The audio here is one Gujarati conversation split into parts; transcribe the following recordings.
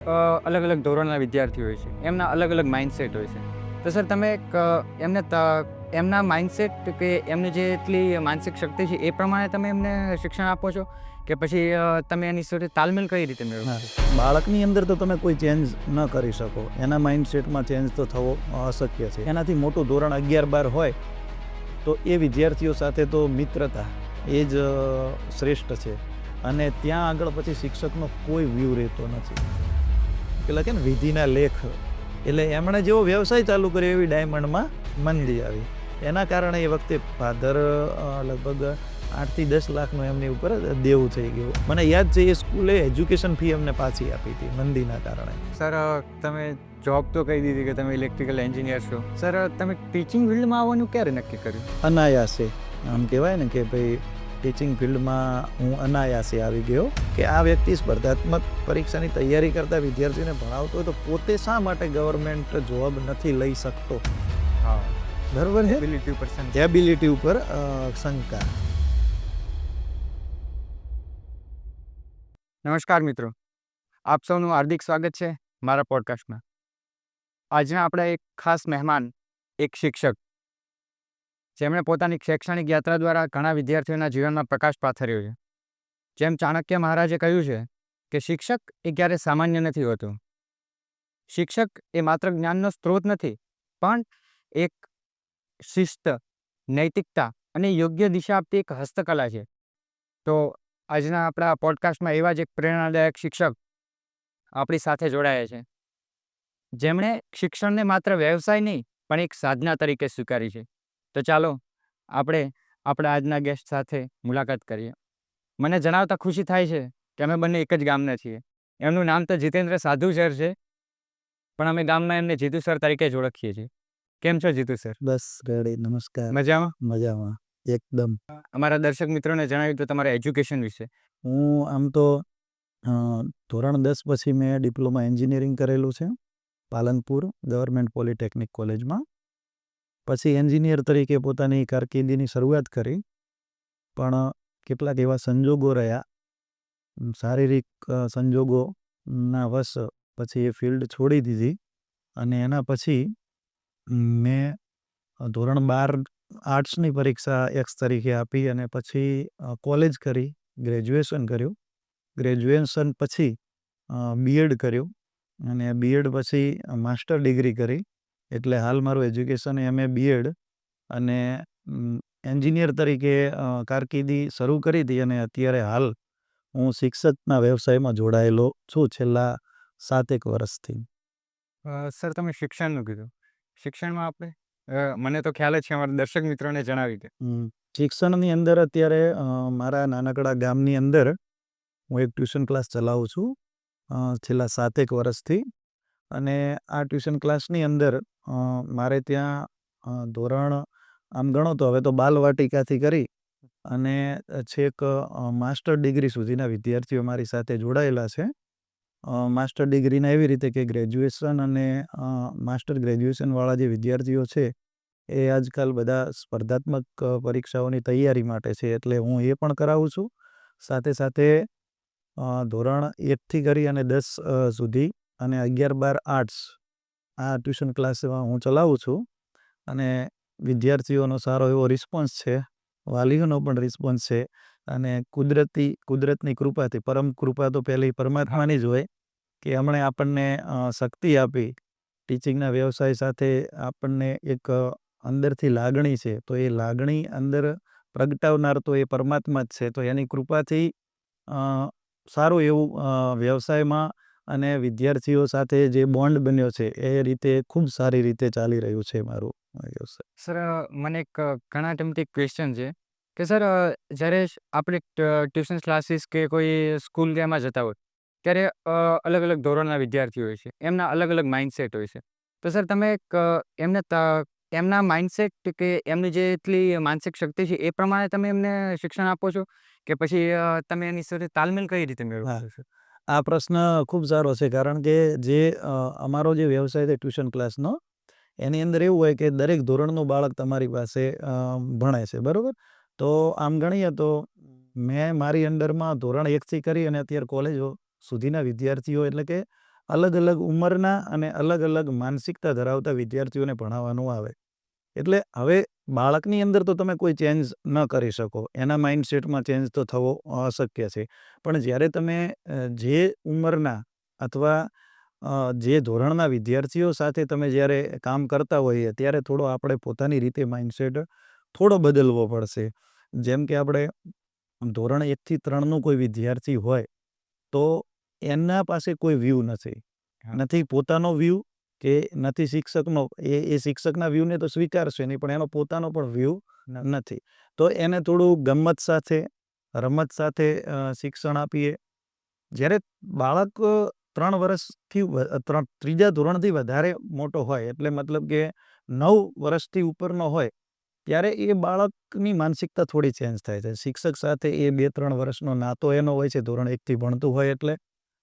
અલગ અલગ ધોરણના વિદ્યાર્થીઓ હોય છે, એમના અલગ અલગ માઇન્ડસેટ હોય છે. તો સર તમે એમના માઇન્ડસેટ કે એમની જે એટલી માનસિક શક્તિ છે એ પ્રમાણે તમે એમને શિક્ષણ આપો છો કે પછી તમે એની સાથે તાલમેલ કઈ રીતે મેળવો? હા, બાળકની અંદર તો તમે કોઈ ચેન્જ ન કરી શકો. એના માઇન્ડસેટમાં ચેન્જ તો થવો અશક્ય છે. એનાથી મોટું ધોરણ 11-12 હોય તો એ વિદ્યાર્થીઓ સાથે તો મિત્રતા એ જ શ્રેષ્ઠ છે. અને ત્યાં આગળ પછી શિક્ષકનો કોઈ વ્યૂ રહેતો નથી. પેલા કે ને વિધિના લેખ, એટલે એમણે જેવો વ્યવસાય ચાલુ કર્યો એવી ડાયમંડમાં મંદી આવી. એના કારણે એ વખતે ફાધર લગભગ 8 થી 10 લાખનું એમની ઉપર દેવું થઈ ગયું. મને યાદ છે એ સ્કૂલે એજ્યુકેશન ફી અમને પાછી આપી હતી મંદીના કારણે. સર તમે જોબ તો કહી દીધી કે તમે ઇલેક્ટ્રિકલ એન્જિનિયર છો. સર તમે ટીચિંગ ફિલ્ડમાં આવવાનું ક્યારે નક્કી કર્યું? અનાયાસે, આમ કહેવાય ને કે ભાઈ ટીચિંગ ફિલ્ડમાં હું અનાયાસે આવી ગયો કે આ વ્યક્તિ સ્પર્ધાત્મક પરીક્ષાની તૈયારી કરતા વિદ્યાર્થીઓને ભણાવતો હોય તો પોતે શા માટે ગવર્મેન્ટ જોબ નથી લઈ શકતો? હા, બરોબર છે. એબિલિટી ઉપર શંકા. નમસ્કાર મિત્રો, આપ સૌનું હાર્દિક સ્વાગત છે મારા પોડકાસ્ટમાં. આજના આપણા એક ખાસ મહેમાન, એક શિક્ષક, જેમણે પોતાની શૈક્ષણિક યાત્રા દ્વારા ઘણા વિદ્યાર્થીઓના જીવનમાં પ્રકાશ પાથર્યો છે. જેમ ચાણક્ય મહારાજે કહ્યું છે કે શિક્ષક એ ક્યારે સામાન્ય નથી હોતું. શિક્ષક એ માત્ર જ્ઞાનનો સ્ત્રોત નથી, પણ એક શિસ્ત, નૈતિકતા અને યોગ્ય દિશા આપતી એક હસ્તકલા છે. તો આજના આપણા પોડકાસ્ટમાં એવા જ એક પ્રેરણાદાયક શિક્ષક આપણી સાથે જોડાયા છે, જેમણે શિક્ષણને માત્ર વ્યવસાય નહીં પણ એક સાધના તરીકે સ્વીકારી છે. તો ચાલો આપણે આપણા આજના ગેસ્ટ સાથે મુલાકાત કરીએ. મને જણાવતા ખુશી થાય છે કે અમે બંને એક જ ગામના છીએ. એમનું નામ તો જીતેન્દ્ર સાધુ સર છે, પણ અમે ગામમાં એમને જીતુ સર તરીકે જ ઓળખીએ છીએ. કેમ છો જીતુ સર? બસ રેડી. નમસ્કાર. મજામાં? મજામાં એકદમ. અમારા દર્શક મિત્રોને જણાવ્યું તો તમારા એજ્યુકેશન વિશે. હું આમ તો ધોરણ 10 પછી મેં ડિપ્લોમા એન્જિનિયરિંગ કરેલું છે પાલનપુર ગવર્મેન્ટ પોલિટેકનિક કોલેજમાં. પછી એન્જિનિયર તરીકે પોતાની કારકિર્દીની શરૂઆત કરી, પણ કેટલાક એવા સંજોગો રહ્યા, શારીરિક સંજોગોના વશ પછી એ ફિલ્ડ છોડી દીધી. અને એના પછી મેં ધોરણ 12 આર્ટ્સની પરીક્ષા એક્સ તરીકે આપી અને પછી કોલેજ કરી, ગ્રેજ્યુએશન કર્યું. ગ્રેજ્યુએશન પછી બીએડ કર્યું અને બીએડ પછી માસ્ટર ડિગ્રી કરી. એટલે હાલ મારું એજ્યુકેશન એમએ બીએડ અને એન્જિનિયર તરીકે કારકિર્દી શરૂ કરી હતી. અને અત્યારે હાલ હું શિક્ષકના વ્યવસાયમાં જોડાયેલો છું છેલ્લા 7 વર્ષથી. સર તમે શિક્ષણનું કીધું. શિક્ષણમાં આપણે મને તો ખ્યાલ જ છે, અમારા દર્શક મિત્રોને જણાવી દે. શિક્ષણની અંદર અત્યારે મારા નાનકડા ગામની અંદર હું એક ટ્યુશન ક્લાસ ચલાવું છું છેલ્લા 7 વર્ષથી. અને આ ટ્યુશન ક્લાસની અંદર મારે ત્યાં ધોરણ આમ ગણો તો હવે તો બાલવાટિકાથી કરી અને છેક માસ્ટર ડિગ્રી સુધીના વિદ્યાર્થીઓ મારી સાથે જોડાયેલા છે. માસ્ટર ડિગ્રીના એવી રીતે કે ગ્રેજ્યુએશન અને માસ્ટર ગ્રેજ્યુએશનવાળા જે વિદ્યાર્થીઓ છે એ આજકાલ બધા સ્પર્ધાત્મક પરીક્ષાઓની તૈયારી માટે છે, એટલે હું એ પણ કરાવું છું. સાથે સાથે ધોરણ 1થી કરી અને 10 સુધી અને 11-12 આર્ટ્સ આ ટ્યુશન ક્લાસમાં હું ચલાવું છું. અને વિદ્યાર્થીઓનો સારો એવો રિસ્પોન્સ છે, વાલીઓનો પણ રિસ્પોન્સ છે. અને કુદરતની કૃપાથી, પરમ કૃપા તો પહેલી પરમાત્માની જ હોય કે હમણે આપણને શક્તિ આપી. ટીચિંગના વ્યવસાય સાથે આપણને એક અંદરથી લાગણી છે, તો એ લાગણી અંદર પ્રગટાવનાર તો એ પરમાત્મા જ છે. તો એની કૃપાથી સારું એવું વ્યવસાયમાં અને વિદ્યાર્થીઓ સાથે જે બોન્ડ બન્યો છે એ રીતે ખૂબ સારી રીતે ચાલી રહ્યું છે મારું વ્યવસાય. સર મને એક ઘણા ટાઈમથી એક ક્વેશ્ચન છે કે સર જ્યારે આપણે ટ્યુશન ક્લાસીસ કે કોઈ સ્કૂલ કે એમાં જતા હોય ત્યારે અલગ અલગ ધોરણના વિદ્યાર્થીઓ હોય છે, એમના અલગ અલગ માઇન્ડસેટ હોય છે. તો સર તમે એમના માઇન્ડસેટ કે એમની જે એટલી માનસિક શક્તિ છે એ પ્રમાણે તમે એમને શિક્ષણ આપો છો કે પછી તમે એની સાથે તાલમેલ કઈ રીતે મેળવો છો? આ પ્રશ્ન ખૂબ સારો છે, કારણ કે જે અમારો જે વ્યવસાય છે ટ્યુશન ક્લાસનો, એની અંદર એવું હોય કે દરેક ધોરણનું બાળક તમારી પાસે ભણે છે, બરાબર? તો આમ ગણીએ તો મેં મારી અંડરમાં ધોરણ 1થી કરી અને અત્યારે કોલેજો સુધીના વિદ્યાર્થીઓ, એટલે કે અલગ અલગ ઉંમરના અને અલગ અલગ માનસિકતા ધરાવતા વિદ્યાર્થીઓને ભણાવવાનું આવે. એટલે હવે બાળકની અંદર તો તમે કોઈ ચેન્જ ન કરી શકો, એના માઇન્ડસેટમાં ચેન્જ તો થવો અશક્ય છે. પણ જ્યારે તમે જે ઉંમરના અથવા જે ધોરણના વિદ્યાર્થીઓ સાથે તમે જ્યારે કામ કરતા હોઈએ ત્યારે થોડો આપણે પોતાની રીતે માઇન્ડસેટ થોડો બદલવો પડશે. જેમ કે આપણે ધોરણ 1 થી 3નું કોઈ વિદ્યાર્થી હોય તો એના પાસે કોઈ વ્યૂ નથી, નથી પોતાનો વ્યૂ કે નથી શિક્ષકનો. એ શિક્ષકના વ્યૂને તો સ્વીકારશે નહીં, પણ એનો પોતાનો પણ વ્યૂ નથી. તો એને થોડું ગમ્મત સાથે, રમત સાથે શિક્ષણ આપીએ. જ્યારે બાળક 3 વર્ષથી ત્રીજા ધોરણથી વધારે મોટો હોય, એટલે મતલબ કે 9 વર્ષથી ઉપરનો હોય, ત્યારે એ બાળકની માનસિકતા થોડી ચેન્જ થાય છે. શિક્ષક સાથે એ 2-3 વર્ષનો નાતો એનો હોય છે, ધોરણ 1થી ભણતું હોય એટલે.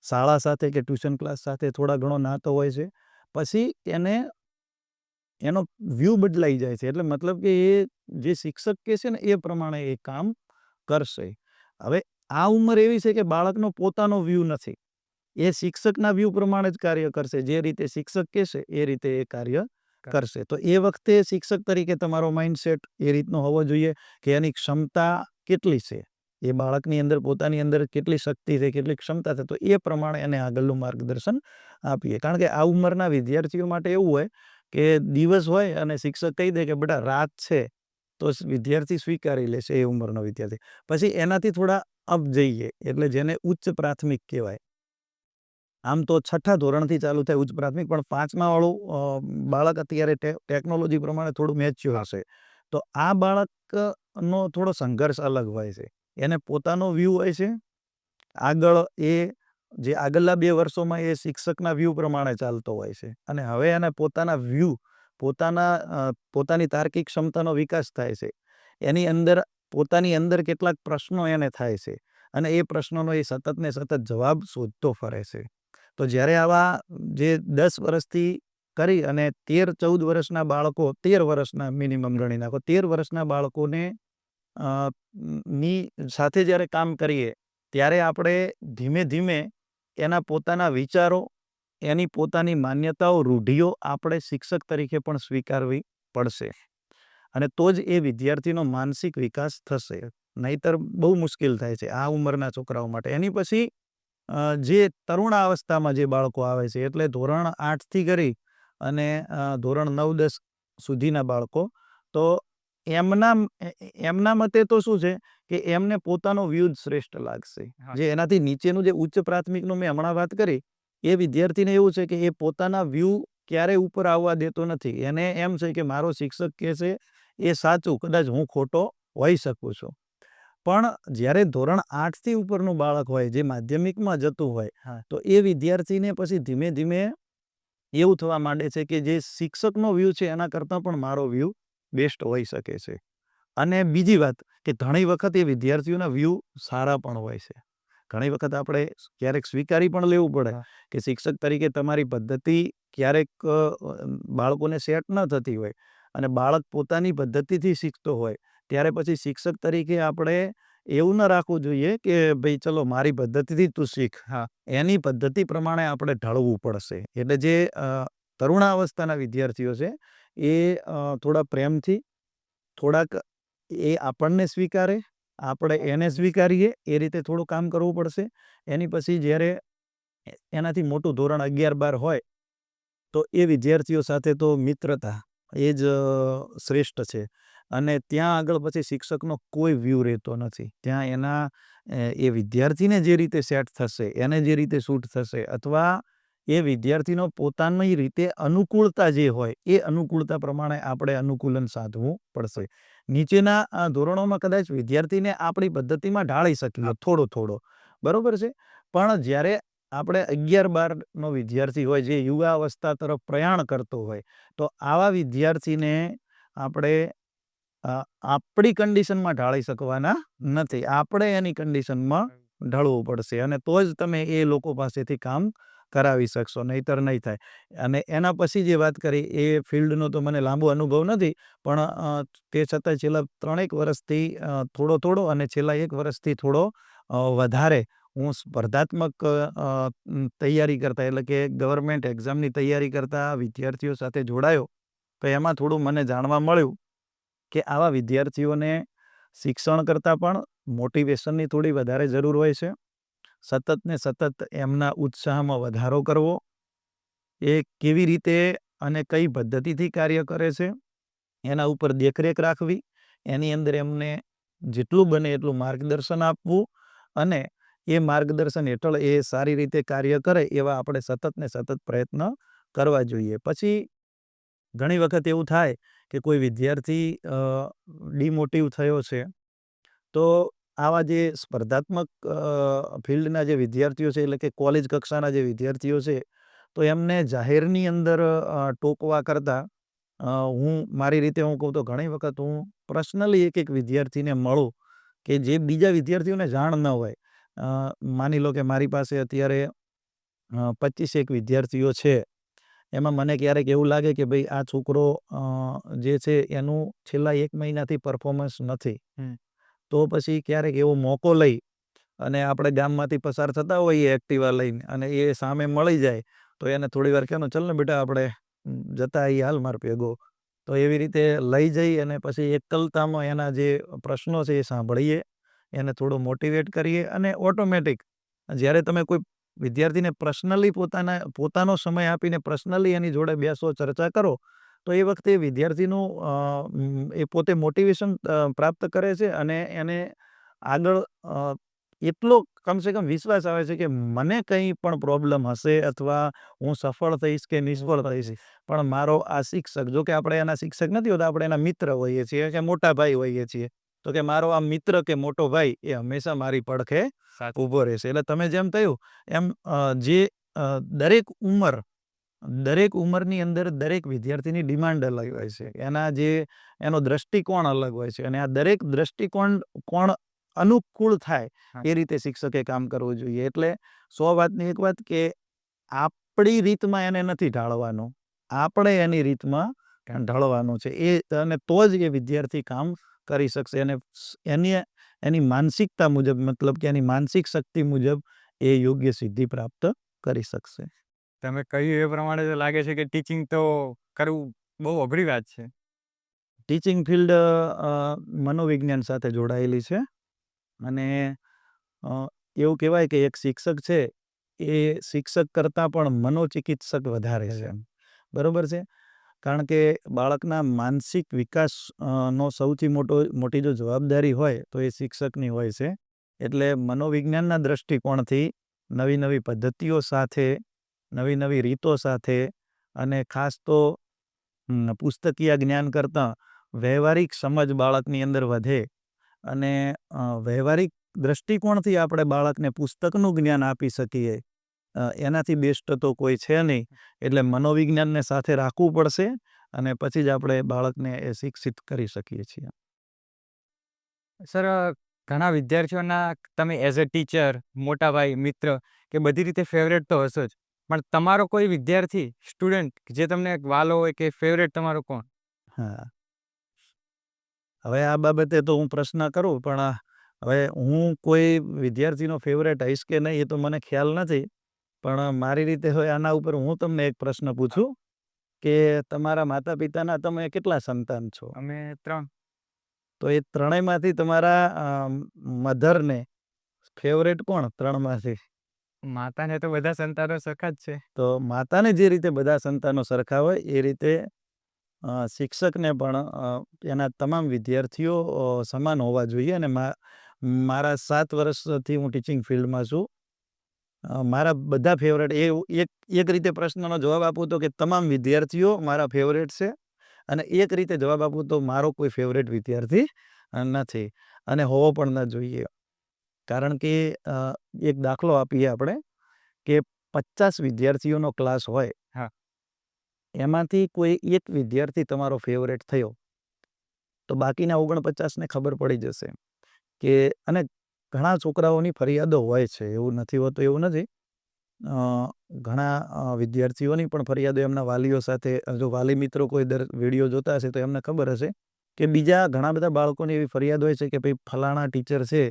શાળા સાથે કે ટ્યુશન ક્લાસ સાથે થોડા ઘણો નાતો હોય છે. પછી એનો વ્યૂ બદલાઈ જાય છે. એટલે મતલબ કે એ જે શિક્ષક કહે છે ને એ પ્રમાણે એ કામ કરશે. હવે આ ઉંમર એવી છે કે બાળકનો પોતાનો વ્યૂ નથી. એ શિક્ષકના વ્યૂ પ્રમાણે જ કાર્ય કરશે. જે રીતે શિક્ષક કહેશે એ રીતે એ કાર્ય કરશે. તો એ વખતે શિક્ષક તરીકે તમારો માઇન્ડસેટ એ રીતનો હોવો જોઈએ કે એની ક્ષમતા કેટલી છે, એ બાળકની અંદર પોતાની અંદર કેટલી શક્તિ છે, કેટલી ક્ષમતા છે, તો એ પ્રમાણે એને આગળનું માર્ગદર્શન આપીએ. કારણ કે આ ઉંમરના વિદ્યાર્થીઓ માટે એવું હોય કે દિવસ હોય અને શિક્ષક કહી દે કે બેટા રાત છે, તો વિદ્યાર્થી સ્વીકારી લેશે, એ ઉંમરનો વિદ્યાર્થી. પછી એનાથી થોડા અપ જઈએ એટલે જેને ઉચ્ચ પ્રાથમિક કહેવાય. આમ તો 6ઠ્ઠા ધોરણથી ચાલુ થાય ઉચ્ચ પ્રાથમિક, પણ 5મા વાળું બાળક અત્યારે ટેકનોલોજી પ્રમાણે થોડું મેચ્યોર હશે. તો આ બાળકનો થોડો સંઘર્ષ અલગ હોય છે. એને પોતાનો વ્યૂ હોય છે. આગળ એ જે આગળના 2 વર્ષોમાં એ શિક્ષકના વ્યૂ પ્રમાણે ચાલતો હોય છે. અને હવે એને પોતાના વ્યૂ, પોતાની તાર્કિક ક્ષમતાનો વિકાસ થાય છે. એની અંદર પોતાની અંદર કેટલાક પ્રશ્નો એને થાય છે અને એ પ્રશ્નોનો એ સતત ને સતત જવાબ શોધતો ફરે છે. તો જ્યારે આવા જે 10 વર્ષથી કરી અને 13-14 વર્ષના બાળકો, 13 વર્ષના મિનિમમ ગણી નાખો, 13 વર્ષના બાળકોને ની સાથે જ્યારે કામ કરીએ ત્યારે આપણે ધીમે ધીમે એના પોતાના વિચારો, એની પોતાની માન્યતાઓ, રૂઢિઓ આપણે શિક્ષક તરીકે પણ સ્વીકારવી પડશે. અને તો જ એ વિદ્યાર્થીનો માનસિક વિકાસ થશે. નહીંતર બહુ મુશ્કેલ થાય છે આ ઉંમરના છોકરાઓ માટે. એની પછી જે તરુણાવસ્થામાં જે બાળકો આવે છે, એટલે ધોરણ 8થી કરી અને ધોરણ 9-10 સુધીના બાળકો, તો એમના મતે તો શું છે કે એમને પોતાનો વ્યૂ જ શ્રેષ્ઠ લાગશે. જે એનાથી નીચેનું જે ઉચ્ચ પ્રાથમિકનું મેં હમણાં વાત કરી, એ વિદ્યાર્થીને એવું છે કે એ પોતાના વ્યૂ ક્યારેય ઉપર આવવા દેતો નથી. એને એમ છે કે મારો શિક્ષક કહે છે એ સાચું, કદાચ હું ખોટો હોઈ શકું છું. પણ જ્યારે ધોરણ 8થી ઉપરનું બાળક હોય, જે માધ્યમિકમાં જતું હોય, તો એ વિદ્યાર્થીને પછી ધીમે ધીમે એવું થવા માંડે છે કે જે શિક્ષકનો વ્યૂ છે એના કરતાં પણ મારો વ્યૂ બેસ્ટ હોઈ શકે છે. અને બીજી વાત કે ઘણી વખત એ વિદ્યાર્થીઓના વ્યૂ સારા પણ હોય છે. ઘણી વખત આપણે ક્યારેક સ્વીકારી પણ લેવું પડે કે શિક્ષક તરીકે તમારી પદ્ધતિ ક્યારેક બાળકોને સેટ ન થતી હોય અને બાળક પોતાની પદ્ધતિથી શીખતો હોય, ત્યારે પછી શિક્ષક તરીકે આપણે એવું ન રાખવું જોઈએ કે ભાઈ ચલો મારી પદ્ધતિથી તું શીખ. એની પદ્ધતિ પ્રમાણે આપણે ઢળવું પડશે. એટલે જે તરુણાવસ્થાના વિદ્યાર્થીઓ છે એ થોડા પ્રેમથી, થોડાક એ આપણને સ્વીકારે, આપણે એને સ્વીકારીએ, એ રીતે થોડું કામ કરવું પડશે. એની પછી જ્યારે એનાથી મોટું ધોરણ 11-12 હોય, તો એ વિદ્યાર્થીઓ સાથે તો મિત્રતા એ જ શ્રેષ્ઠ છે. અને ત્યાં આગળ પછી શિક્ષકનો કોઈ વ્યૂ રહેતો નથી. ત્યાં એના એ વિદ્યાર્થીને જે રીતે સેટ થશે, એને જે રીતે સૂટ થશે, અથવા એ વિદ્યાર્થીનો પોતાની રીતે અનુકૂળતા જે હોય, એ અનુકૂળતા પ્રમાણે આપણે અનુકૂલન સાધવું પડશે. નીચેના ધોરણોમાં કદાચ વિદ્યાર્થીને આપણી પદ્ધતિમાં ઢાળી શકીએ થોડો, બરોબર છે. પણ જ્યારે આપણે 11-12નો વિદ્યાર્થી હોય, જે યુવાવસ્થા તરફ પ્રયાણ કરતો હોય, તો આવા વિદ્યાર્થીને આપણે આપણી કન્ડિશનમાં ઢાળી શકવાના નથી. આપણે એની કન્ડિશનમાં ઢળવું પડશે અને તો જ તમે એ લોકો પાસેથી કામ કરાવી શકશો, નહીંતર નહીં થાય. અને એના પછી જે વાત કરી એ ફિલ્ડનો તો મને લાંબો અનુભવ નથી, પણ તે છતાંય છેલ્લા 3-1 વર્ષથી થોડો અને છેલ્લા 1 વર્ષથી થોડો વધારે હું સ્પર્ધાત્મક તૈયારી કરતા એટલે કે ગવર્મેન્ટ એક્ઝામની તૈયારી કરતા વિદ્યાર્થીઓ સાથે જોડાયો તો એમાં થોડું મને જાણવા મળ્યું કે આવા વિદ્યાર્થીઓને શિક્ષણ કરતાં પણ મોટિવેશનની થોડી વધારે જરૂર હોય છે. સતત ને સતત એમના ઉત્સાહમાં વધારો કરવો, એ કેવી રીતે અને કઈ પદ્ધતિથી કાર્ય કરે છે એના ઉપર દેખરેખ રાખવી, એની અંદર એમને જેટલું બને એટલું માર્ગદર્શન આપવું અને એ માર્ગદર્શન હેઠળ એ સારી રીતે કાર્ય કરે એવા આપણે સતત ને સતત પ્રયત્ન કરવા જોઈએ. પછી ઘણી વખત એવું થાય કે કોઈ વિદ્યાર્થી ડિમોટિવ થયો છે તો આવા જે સ્પર્ધાત્મક ફિલ્ડના જે વિદ્યાર્થીઓ છે એટલે કે કોલેજ કક્ષાના જે વિદ્યાર્થીઓ છે તો એમને જાહેરની અંદર ટોકવા કરતાં હું મારી રીતે હું કહું તો ઘણી વખત હું પર્સનલી એક વિદ્યાર્થીને મળું કે જે બીજા વિદ્યાર્થીઓને જાણ ન હોય. માની લો કે મારી પાસે અત્યારે 25 વિદ્યાર્થીઓ છે. એમાં મને ક્યારેક એવું લાગે કે ભાઈ આ છોકરો જે છે એનું છેલ્લા 1 મહિનાથી પરફોર્મન્સ નથી. તો પછી ક્યારેક એવો મોકો લઈ અને આપણે ગામમાંથી પસાર થતા હોઈએ એક્ટિવા લઈને અને એ સામે મળી જાય તો એને થોડી વાર કહેવાનું, ચાલ ને બેટા આપણે જતા આવીએ, હાલ માર ભેગો. તો એવી રીતે લઈ જઈ અને પછી એકલતામાં એના જે પ્રશ્નો છે એ સાંભળીએ, એને થોડો મોટિવેટ કરીએ અને ઓટોમેટિક જ્યારે તમે કોઈ વિદ્યાર્થીને પર્સનલી પોતાનો સમય આપીને પર્સનલી એની જોડે બેસો, ચર્ચા કરો તો એ વખતે વિદ્યાર્થીનું એ પોતે મોટિવેશન પ્રાપ્ત કરે છે અને એને આગળ એટલો કમસે કમ વિશ્વાસ આવે છે કે મને કંઈ પણ પ્રોબ્લેમ હશે અથવા હું સફળ થઈશ કે નિષ્ફળ થઈશ પણ મારો આ શિક્ષક, જો કે આપણે એના શિક્ષક નથી હોતા, આપણે એના મિત્ર હોઈએ છીએ કે મોટા ભાઈ હોઈએ છીએ, તો કે મારો આ મિત્ર કે મોટો ભાઈ એ હંમેશા મારી પડખે ઊભો રહેશે. એટલે તમે જેમ કહ્યું એમ જે દરેક ઉંમરની અંદર દરેક વિદ્યાર્થીની ડિમાન્ડ અલગ હોય છે, એનો દ્રષ્ટિકોણ અલગ હોય છે અને આ દરેક દ્રષ્ટિકોણ અનુકૂળ થાય એ રીતે શિક્ષકે કામ કરવું જોઈએ. એટલે 100 વાતની એક વાત કે આપણી રીતમાં એને નથી ઢાળવાનું, આપણે એની રીતમાં ઢાળવાનું છે અને તો જ એ વિદ્યાર્થી કામ કરી શકશે અને એની માનસિકતા મુજબ, મતલબ કે એની માનસિક શક્તિ મુજબ એ યોગ્ય સિદ્ધિ પ્રાપ્ત કરી શકશે. તમે કહ્યું એ પ્રમાણે તો લાગે છે કે ટીચિંગ તો કરવું બહુ અઘરી વાત છે. ટીચિંગ ફિલ્ડ મનોવિજ્ઞાન સાથે જોડાયેલી છે અને એવું કહેવાય કે એક શિક્ષક છે એ શિક્ષક કરતાં પણ મનોચિકિત્સક વધારે છે. બરાબર છે? કારણ કે બાળકના માનસિક વિકાસ નો સૌથી મોટી જો જવાબદારી હોય તો એ શિક્ષકની હોય છે. એટલે મનોવિજ્ઞાનના દ્રષ્ટિકોણથી નવી નવી પદ્ધતિઓ સાથે, નવી નવી રીતો સાથે અને ખાસ તો પુસ્તકીય જ્ઞાન કરતાં વ્યવહારિક સમજ બાળકની અંદર વધે અને વ્યવહારિક દ્રષ્ટિકોણથી આપણે બાળકને પુસ્તકનું જ્ઞાન આપી શકીએ, એનાથી બેસ્ટ તો કોઈ છે નહીં. એટલે મનોવિજ્ઞાનને સાથે રાખવું પડશે અને પછી જ આપણે બાળકને એ શિક્ષિત કરી શકીએ છીએ. સર, ઘણા વિદ્યાર્થીઓના તમે એઝ અ ટીચર, મોટા ભાઈ, મિત્ર કે બધી રીતે ફેવરેટ તો હશો જ, પણ તમારો કોઈ વિદ્યાર્થી, સ્ટુડન્ટ જે તમને વાલો હોય કે ફેવરેટ તમારો કોણ? હા, હવે આ બાબતે તો હું પ્રશ્ન કરું પણ હવે હું કોઈ વિદ્યાર્થીનો ફેવરેટ હઈશ કે નહીં એ તો મને ખ્યાલ નથી. પણ મારી રીતે હવે આના ઉપર હું તમને એક પ્રશ્ન પૂછું કે તમારા માતા પિતાના તમે કેટલા સંતાન છો? અમે 3. તો એ ત્રણેયમાંથી તમારા મધરને ફેવરેટ કોણ 3માંથી? માતાને તો બધા સંતાનો સરખા જ છે. તો માતાને જે રીતે બધા સંતાનો સરખા હોય એ રીતે શિક્ષકને પણ એના તમામ વિદ્યાર્થીઓ સમાન હોવા જોઈએ. અને મારા 7 વર્ષથી હું ટીચિંગ ફિલ્ડમાં છું. મારા બધા ફેવરેટ એક રીતે પ્રશ્નનો જવાબ આપું તો કે તમામ વિદ્યાર્થીઓ મારા ફેવરેટ છે અને એક રીતે જવાબ આપું તો મારો કોઈ ફેવરેટ વિદ્યાર્થી નથી અને હોવો પણ ન જોઈએ. કારણ કે એક દાખલો આપીએ આપણે કે 50 વિદ્યાર્થીઓનો ક્લાસ હોય, એમાંથી કોઈ એક વિદ્યાર્થી તમારો ફેવરેટ થયો તો બાકીના 49ને ખબર પડી જશે કે, અને ઘણા છોકરાઓની ફરિયાદો હોય છે, એવું નથી હોતું એવું નથી. ઘણા વિદ્યાર્થીઓની પણ ફરિયાદો એમના વાલીઓ સાથે, જો વાલી મિત્રો કોઈ વિડીયો જોતા હશે તો એમને ખબર હશે કે બીજા ઘણા બધા બાળકોની એવી ફરિયાદ હોય છે કે ભાઈ ફલાણા ટીચર છે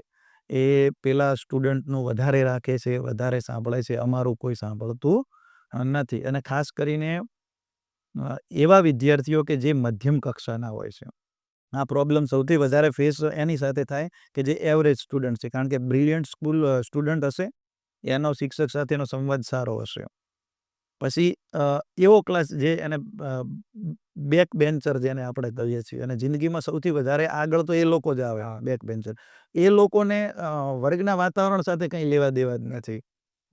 એ પેલા સ્ટુડન્ટનું વધારે રાખે છે, વધારે સાંભળે છે, અમારું કોઈ સાંભળતું નથી. અને ખાસ કરીને એવા વિદ્યાર્થીઓ કે જે મધ્યમ કક્ષાના હોય છે. આ પ્રોબ્લેમ સૌથી વધારે ફેસ એની સાથે થાય કે જે એવરેજ સ્ટુડન્ટ છે. કારણ કે બ્રિલિયન્ટ સ્ટુડન્ટ હશે, એનો શિક્ષક સાથેનો સંવાદ સારો હશે. પછી એવો ક્લાસ જે એને બેક બેન્ચર જેને આપણે કહીએ છીએ, અને જિંદગીમાં સૌથી વધારે આગળ તો એ લોકો જ આવે, બેક બેન્ચર. એ લોકોને વર્ગના વાતાવરણ સાથે કંઈ લેવા દેવા જ નથી.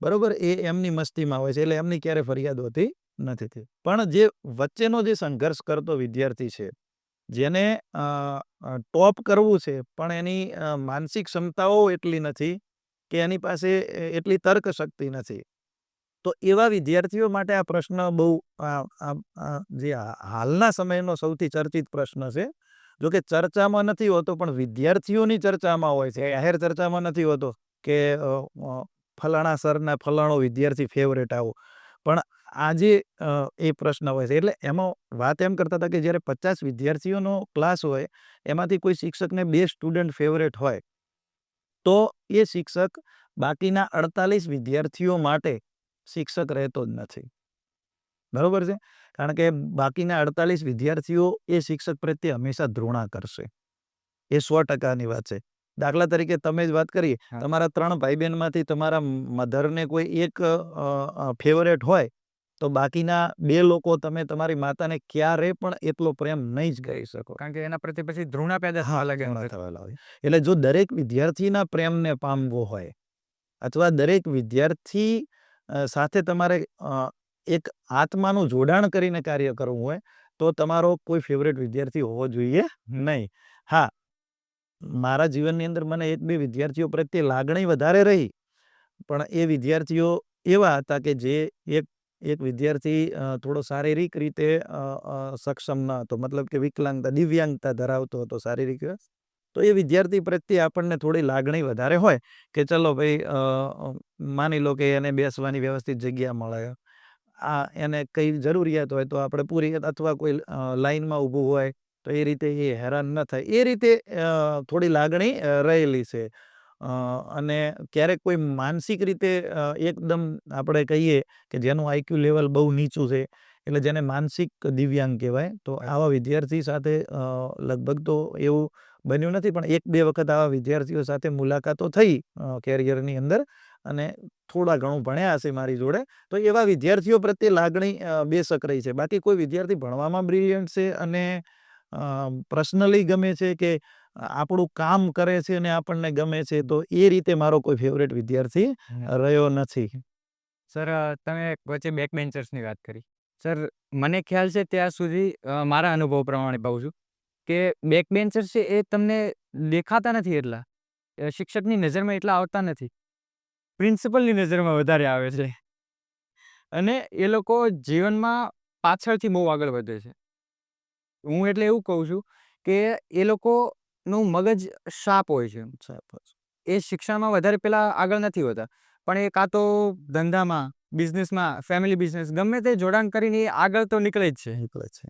બરોબર, એ એમની મસ્તીમાં હોય છે, એટલે એમની ક્યારે ફરિયાદ હોતી નથી. પણ જે વચ્ચેનો જે સંઘર્ષ કરતો વિદ્યાર્થી છે, જેને ટોપ કરવું છે, પણ એની માનસિક ક્ષમતાઓ એટલી નથી કે એની પાસે એટલી તર્ક શક્તિ નથી, તો એવા વિદ્યાર્થીઓ માટે આ પ્રશ્ન બહુ જે હાલના સમયનો સૌથી ચર્ચિત પ્રશ્ન છે. જો કે ચર્ચામાં નથી હોતો, પણ વિદ્યાર્થીઓની ચર્ચામાં હોય છે. જાહેર ચર્ચામાં નથી હોતો કે ફલાણા સરના ફલાણો વિદ્યાર્થી ફેવરેટ આવો. પણ આજે એ પ્રશ્ન હોય છે. એટલે એમાં વાત એમ કરતા હતા કે જ્યારે 50 વિદ્યાર્થીઓનો ક્લાસ હોય, એમાંથી કોઈ શિક્ષકને 2 સ્ટુડન્ટ ફેવરેટ હોય, તો એ શિક્ષક બાકીના 48 વિદ્યાર્થીઓ માટે શિક્ષક રહેતો જ નથી. બરોબર છે? કારણ કે બાકીના 48 વિદ્યાર્થીઓ એ શિક્ષક પ્રત્યે હંમેશા ધૃણા કરશે. એ 100%ની વાત છે. દાખલા તરીકે તમે જ વાત કરી, તમારા 3 ભાઈ બહેનમાંથી તમારા મધરને કોઈ એક ફેવરેટ હોય, તો બાકીના 2 લોકો તમે તમારી માતાને ક્યારે પણ એટલો પ્રેમ નહીં જ કહી શકો. કારણ કે એના પ્રત્યે પછી ધૃણા પેદા થવા લાગે. એટલે જો દરેક વિદ્યાર્થીના પ્રેમને પામવો હોય, અથવા દરેક વિદ્યાર્થી સાથે તમારે એક આત્માનું જોડાણ કરીને કાર્ય કરવું હોય, તો તમારો કોઈ ફેવરેટ વિદ્યાર્થી હોવો જોઈએ નહીં. હા, મારા જીવનની અંદર મને 1-2 વિદ્યાર્થીઓ પ્રત્યે લાગણી વધારે રહી, પણ એ વિદ્યાર્થીઓ એવા હતા કે જે એક વિદ્યાર્થી થોડો શારીરિક રીતે સક્ષમ ન હતો, મતલબ કે વિકલાંગતા, દિવ્યાંગતા ધરાવતો હતો શારીરિક. તો એ વિદ્યાર્થી પ્રત્યે આપણને થોડી લાગણી વધારે હોય કે ચલો ભાઈ, માની લો કે એને બેસવાની વ્યવસ્થિત જગ્યા મળે, એને કંઈ જરૂરિયાત હોય તો આપણે પૂરી, અથવા કોઈ લાઈનમાં ઊભું હોય તો એ રીતે એ હેરાન ન થાય, એ રીતે થોડી લાગણી રહેલી છે. અને ક્યારેક કોઈ માનસિક રીતે એકદમ આપણે કહીએ કે જેનું આઈક્યુ લેવલ બહુ નીચું છે, એટલે જેને માનસિક દિવ્યાંગ કહેવાય, તો આવા વિદ્યાર્થી સાથે લગભગ તો એવું બન્યું નથી, પણ 1-2 વખત આવા વિદ્યાર્થીઓ સાથે મુલાકાતો થઈ કેરિયરની અંદર, અને થોડા ઘણું ભણ્યા હશે મારી જોડે, તો એવા વિદ્યાર્થીઓ પ્રત્યે લાગણી બેશક રહી છે. બાકી કોઈ વિદ્યાર્થી ભણવામાં બ્રિલિયન્ટ છે અને પર્સનલી ગમે છે, કે આપણું કામ કરે છે અને આપણને ગમે છે, તો એ રીતે મારો કોઈ ફેવરેટ વિદ્યાર્થી રહ્યો નથી. સર, તમે વચ્ચે બેક બેન્ચર્સની વાત કરી. સર, મને ખ્યાલ છે ત્યાં સુધી, મારા અનુભવ પ્રમાણે કહું છું કે બેક બેન્ચર્સ છે એ તમને દેખાતા નથી એટલા, શિક્ષકની નજરમાં એટલા આવતા નથી, પ્રિન્સિપલની નજરમાં વધારે આવે છે. અને એ લોકો જીવનમાં પાછળથી બહુ આગળ વધે છે. હું એટલે એવું કહું છું કે એ લોકોનું મગજ શાર્પ હોય છે. એ શિક્ષણમાં વધારે પેલા આગળ નથી હોતા, પણ એ કાં તો ધંધામાં, બિઝનેસમાં, ફેમિલી બિઝનેસ, ગમે તે જોડાણ કરીને એ આગળ તો નીકળે જ છે.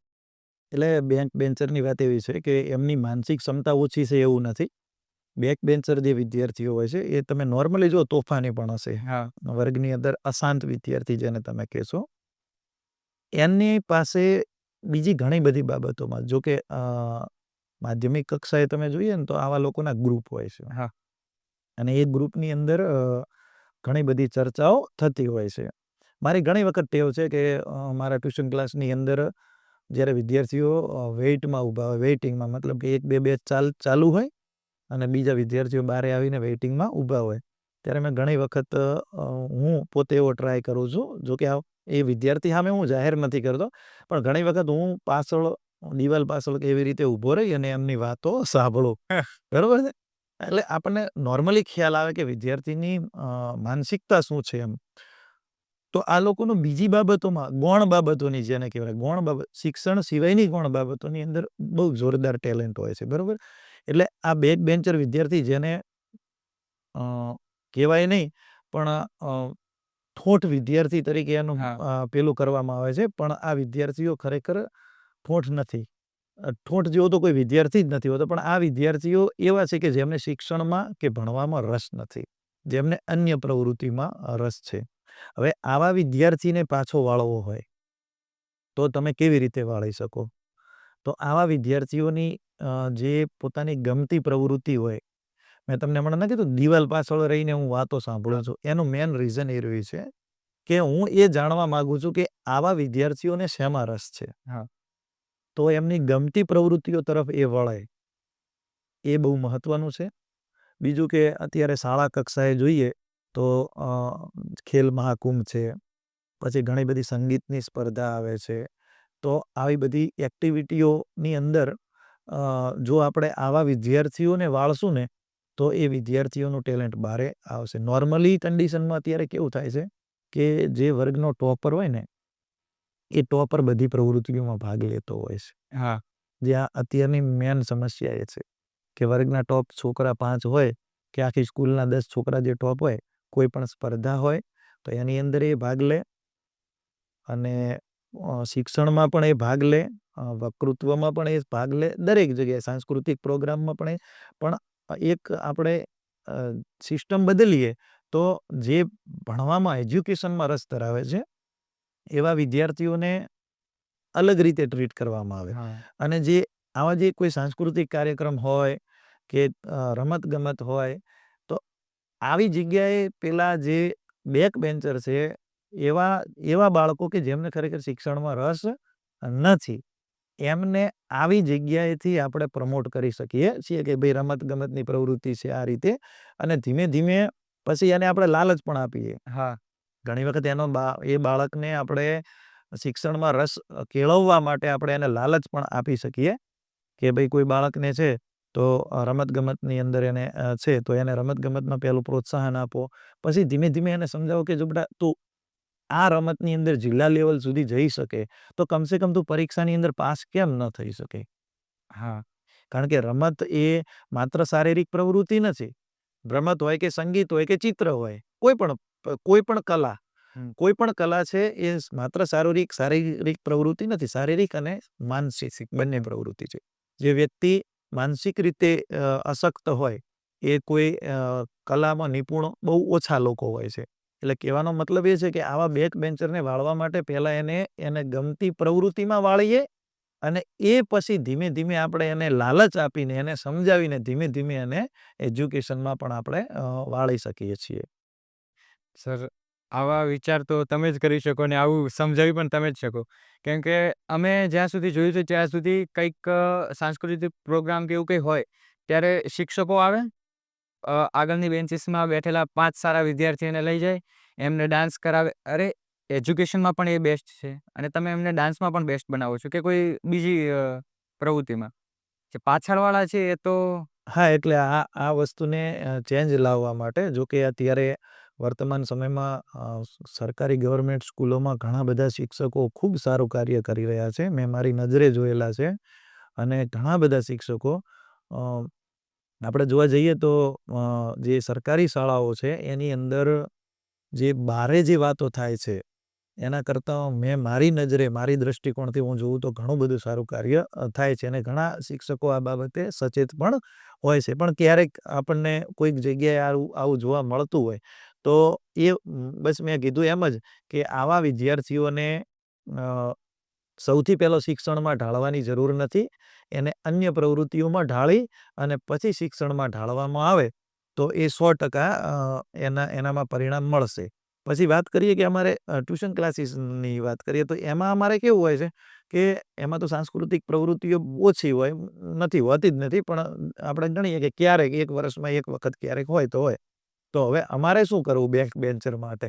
એટલે બેક બેન્ચરની વાત એવી છે કે એમની માનસિક ક્ષમતા ઓછી છે એવું નથી. બેક બેન્ચર જે વિદ્યાર્થીઓ હોય છે, એ તમે નોર્મલી જો તોફાની પણ હશે, વર્ગની અંદર અશાંત વિદ્યાર્થી જેને તમે કહેશો, એની પાસે બીજી ઘણી બધી બાબતોમાં, જો કે માધ્યમિક કક્ષાએ તમે જોઈએ ને, તો આવા લોકોના ગ્રુપ હોય છે, અને એ ગ્રુપની અંદર ઘણી બધી ચર્ચાઓ થતી હોય છે. મારી ઘણી વખત ટેવ છે કે મારા ટ્યુશન ક્લાસની અંદર જ્યારે વિદ્યાર્થીઓ વેઇટમાં ઊભા હોય, વેઇટિંગમાં, મતલબ કે 1-2 બેચ ચાલુ હોય અને બીજા વિદ્યાર્થીઓ બહાર આવીને વેઇટિંગમાં ઊભા હોય, ત્યારે મેં ઘણી વખત હું પોતે એવો ટ્રાય કરું છું. જો કે એ વિદ્યાર્થી સામે હું જાહેર નથી કરતો, પણ ઘણી વખત હું પાછળ, દિવાલ પાછળ એવી રીતે ઊભો રહી અને એમની વાતો સાંભળું. બરોબર છે? એટલે આપણને નોર્મલી ખ્યાલ આવે કે વિદ્યાર્થીની માનસિકતા શું છે એમ. તો આ લોકોનું બીજી બાબતોમાં, ગૌણ બાબતોની જેને કહેવાય, ગૌણ બાબત, શિક્ષણ સિવાયની ગૌણ બાબતોની અંદર બહુ જોરદાર ટેલેન્ટ હોય છે. બરોબર? એટલે આ બેક બેન્ચર વિદ્યાર્થી જેને કહેવાય નહીં, પણ ઠોઠ વિદ્યાર્થી તરીકે એનું પેલું કરવામાં આવે છે, પણ આ વિદ્યાર્થીઓ ખરેખર ઠોઠ નથી. ઠોંઠ જેવો તો કોઈ વિદ્યાર્થી જ નથી હોતો, પણ આ વિદ્યાર્થીઓ એવા છે કે જેમને શિક્ષણમાં કે ભણવામાં રસ નથી, જેમને અન્ય પ્રવૃત્તિમાં રસ છે. હવે આવા વિદ્યાર્થીને પાછો વાળવો હોય તો તમે કેવી રીતે વાળી શકો? તો આવા વિદ્યાર્થીઓની જે પોતાની ગમતી પ્રવૃત્તિ હોય, મેં તમને હમણાં ન કીધું દિવાલ પાછળ રહીને હું વાતો સાંભળું છું, એનું મેન રીઝન એ રહ્યું છે કે હું એ જાણવા માંગુ છું કે આવા વિદ્યાર્થીઓને શેમાં રસ છે. હા. તો એમની ગમતી પ્રવૃત્તિઓ તરફ એ વળે, એ બહુ મહત્વનું છે. બીજું કે અત્યારે શાળા કક્ષાએ જોઈએ તો ખેલ મહાકુંભ છે, પછી ઘણી બધી સંગીતની સ્પર્ધા આવે છે. તો આવી બધી એક્ટિવિટીઓની અંદર જો આપણે આવા વિદ્યાર્થીઓને વાળશું ને તો એ વિદ્યાર્થીઓનું ટેલેન્ટ બહાર આવશે. નોર્મલી કન્ડિશનમાં અત્યારે કેવું થાય છે કે જે વર્ગનો ટોપર હોય ને એ ટોપર બધી પ્રવૃત્તિઓમાં ભાગ લેતો હોય છે. હા. જ્યાં અત્યારની મેન સમસ્યા એ છે કે વર્ગના ટોપ છોકરા 5 હોય કે આખી સ્કૂલના 10 છોકરા જે ટોપ હોય, કોઈ પણ સ્પર્ધા હોય તો એની અંદર એ ભાગ લે અને શિક્ષણમાં પણ એ ભાગ લે, વક્તૃત્વમાં પણ એ ભાગ લે, દરેક જગ્યાએ સાંસ્કૃતિક પ્રોગ્રામમાં પણ એક આપણે સિસ્ટમ બદલીએ તો જે ભણવામાં એજ્યુકેશનમાં રસ ધરાવે છે એવા વિદ્યાર્થીઓને અલગ રીતે ટ્રીટ કરવામાં આવે. હા. અને જે આવા જે કોઈ સાંસ્કૃતિક કાર્યક્રમ હોય કે રમતગમત હોય તો આવી જગ્યાએ પેલા જે બેક બેન્ચર છે એવા બાળકો કે જેમને ખરેખર શિક્ષણમાં રસ નથી, એમને આવી જગ્યાએથી આપણે પ્રમોટ કરી શકીએ છીએ કે ભાઈ રમતગમતની પ્રવૃત્તિ છે આ રીતે, અને ધીમે ધીમે પછી એને આપણે લાલચ પણ આપીએ. હા. ઘણી વખત એ બાળકને આપણે શિક્ષણમાં રસ કેળવવા માટે આપણે એને લાલચ પણ આપી શકીએ કે ભાઈ કોઈ બાળકને છે તો રમતગમતની અંદર એને છે તો એને રમતગમતમાં પહેલું પ્રોત્સાહન આપો. પછી ધીમે ધીમે એને સમજાવો કે જો બેટા તું આ રમતની અંદર જિલ્લા લેવલ સુધી જઈ શકે તો કમસે કમ તું પરીક્ષાની અંદર પાસ કેમ ન થઈ શકે? હા. કારણ કે રમત એ માત્ર શારીરિક પ્રવૃત્તિ નથી. રમત હોય કે સંગીત હોય કે ચિત્ર હોય, કોઈ પણ કલા, કોઈ પણ કલા છે એ માત્ર શારીરિક પ્રવૃત્તિ નથી. શારીરિક અને માનસિક બંને પ્રવૃત્તિ છે. જે વ્યક્તિ માનસિક રીતે અશક્ત હોય એ કોઈ કલામાં નિપુણ બહુ ઓછા લોકો હોય છે. એટલે કહેવાનો મતલબ એ છે કે આવા બેક બેન્ચરને વાળવા માટે પહેલા એને ગમતી પ્રવૃત્તિમાં વાળીએ અને એ પછી ધીમે ધીમે આપણે એને લાલચ આપીને એને સમજાવીને ધીમે ધીમે એને એજ્યુકેશનમાં પણ આપણે વાળી શકીએ છીએ. સર, આવા વિચાર તો તમે જ કરી શકો ને આવું સમજાવી પણ તમે જ શકો. કેમ કે અમે જ્યાં સુધી જોયું છે ત્યાં સુધી કંઈક સાંસ્કૃતિક પ્રોગ્રામ કે એવું કંઈ હોય ત્યારે શિક્ષકો આવે, આગળની બેન્ચીસમાં બેઠેલા 5 સારા વિદ્યાર્થીઓને લઈ જાય, એમને ડાન્સ કરાવે. અરે, એજ્યુકેશનમાં પણ એ બેસ્ટ છે અને તમે એમને ડાન્સમાં પણ બેસ્ટ બનાવો છો કે કોઈ બીજી પ્રવૃત્તિમાં. જે પાછળવાળા છે એ તો હા, એટલે આ વસ્તુને ચેન્જ લાવવા માટે જો કે અત્યારે વર્તમાન સમયમાં સરકારી ગવર્મેન્ટ સ્કૂલોમાં ઘણા બધા શિક્ષકો ખૂબ સારું કાર્ય કરી રહ્યા છે. મેં મારી નજરે જોયેલા છે અને ઘણા બધા શિક્ષકો આપણે જોવા જઈએ તો જે સરકારી શાળાઓ છે એની અંદર જે બારે જે વાતો થાય છે એના કરતાં મેં મારી નજરે મારી દૃષ્ટિકોણથી હું જોઉં તો ઘણું બધું સારું કાર્ય થાય છે અને ઘણા શિક્ષકો આ બાબતે સચેત પણ હોય છે. પણ ક્યારેક આપણને કોઈક જગ્યાએ આવું જોવા મળતું હોય તો એ બસ મેં કીધું એમ જ કે આવા વિદ્યાર્થીઓને સૌથી પહેલો શિક્ષણમાં ઢાળવાની જરૂર નથી. એને અન્ય પ્રવૃત્તિઓમાં ઢાળી અને પછી શિક્ષણમાં ઢાળવામાં આવે તો એ 100% એનામાં પરિણામ મળશે. પછી વાત કરીએ કે અમારે ટ્યુશન ક્લાસીસની વાત કરીએ તો એમાં અમારે કેવું હોય છે કે એમાં તો સાંસ્કૃતિક પ્રવૃત્તિઓ ઓછી હોય, નથી હોતી જ નથી, પણ આપણે ગણીએ કે ક્યારેક એક વર્ષમાં એક વખત ક્યારેક હોય તો હોય. તો હવે અમારે શું કરવું બેક બેન્ચર માટે?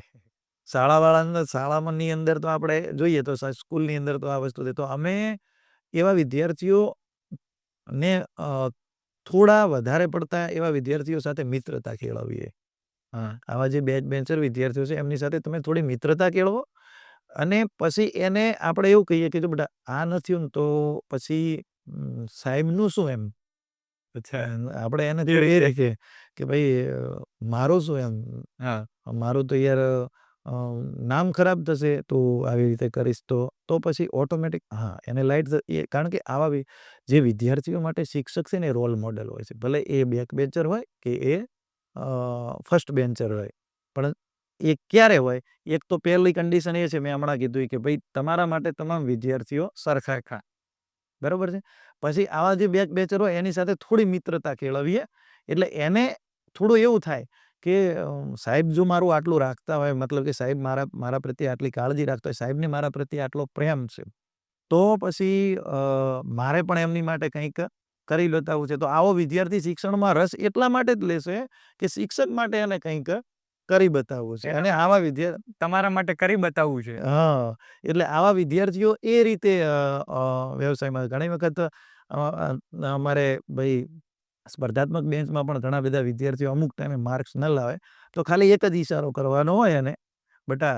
શાળાની અંદર તો આપણે જોઈએ તો સ્કૂલની અંદર તો આ વસ્તુ છે. તો અમે એવા વિદ્યાર્થીઓને થોડા વધારે પડતા એવા વિદ્યાર્થીઓ સાથે મિત્રતા કેળવીએ. આવા જે બેક બેન્ચર વિદ્યાર્થીઓ છે એમની સાથે તમે થોડી મિત્રતા કેળવો અને પછી એને આપણે એવું કહીએ કે જો બેટા આ નથી ને તો પછી સાહેબનું શું એમ? અચ્છા. આપણે એને થોડું એ રાખીએ કે ભાઈ મારું શું એમ? હા. મારું તો યાર નામ ખરાબ થશે તું આવી રીતે કરીશ તો પછી ઓટોમેટિક એને લાઇટ કારણ કે આવા જે વિદ્યાર્થીઓ માટે શિક્ષક છે ને એ રોલ મોડેલ હોય છે, ભલે એ બેક બેન્ચર હોય કે એ ફર્સ્ટ બેન્ચર હોય, પણ એ ક્યારે હોય? એક તો પહેલી કન્ડિશન એ છે, મેં હમણાં કીધું કે ભાઈ તમારા માટે તમામ વિદ્યાર્થીઓ સરખા, બરાબર છે. પછી આવા જે બેક બેન્ચર હોય એની સાથે થોડી મિત્રતા કેળવીએ, એટલે એને થોડું એવું થાય કે સાહેબ જો મારું આટલું રાખતા હોય, મતલબ કે સાહેબ મારા પ્રત્યે આટલી કાળજી રાખતા હોય, સાહેબને મારા પ્રત્યે આટલો પ્રેમ છે, તો પછી મારે પણ એમની માટે કંઈક કરી બતાવવું છે. તો આવો વિદ્યાર્થી શિક્ષણમાં રસ એટલા માટે જ લેશે કે શિક્ષક માટે એને કંઈક કરી બતાવવું છે, અને આવા તમારા માટે કરી બતાવવું છે. એટલે આવા વિદ્યાર્થીઓ એ રીતે વ્યવસાયમાં ઘણી વખત અમારે ભાઈ સ્પર્ધાત્મક બેન્ચમાં પણ ઘણા બધા વિદ્યાર્થીઓ અમુક ટાઈમે માર્ક્સ ન લાવે તો ખાલી એક જ ઈશારો કરવાનો હોય, એને બેટા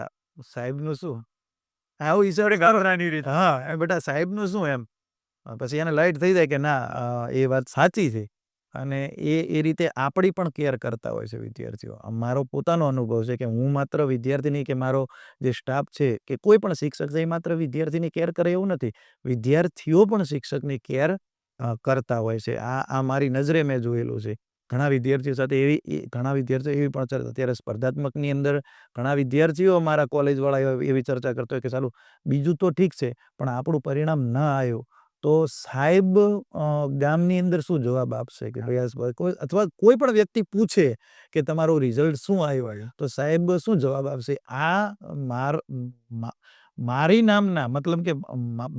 સાહેબનું શું, આવો ઈશારો કરવાની રીતે, બેટા સાહેબનું શું એમ, પછી એને લાઈટ થઈ જાય કે ના એ વાત સાચી છે, અને એ રીતે આપણી પણ કેર કરતા હોય છે વિદ્યાર્થીઓ. મારો પોતાનો અનુભવ છે કે હું માત્ર વિદ્યાર્થીની કે મારો જે સ્ટાફ છે કે કોઈ પણ શિક્ષક છે એ માત્ર વિદ્યાર્થીની કેર કરે એવું નથી, વિદ્યાર્થીઓ પણ શિક્ષકની કેર કરતા હોય છે. આ મારી નજરે મેં જોયેલું છે. ઘણા વિદ્યાર્થીઓ સાથે ઘણા વિદ્યાર્થીઓ એવી પણ ચર્ચા, અત્યારે સ્પર્ધાત્મકની અંદર ઘણા વિદ્યાર્થીઓ મારા કોલેજવાળા એવી ચર્ચા કરતો હોય કે ચાલો બીજું તો ઠીક છે, પણ આપણું પરિણામ ન આવ્યું તો સાહેબ ગામની અંદર શું જવાબ આપશે કે ભાઈ, અથવા કોઈ પણ વ્યક્તિ પૂછે કે તમારું રિઝલ્ટ શું આવ્યું તો સાહેબ શું જવાબ આપશે? મારી નામના, મતલબ કે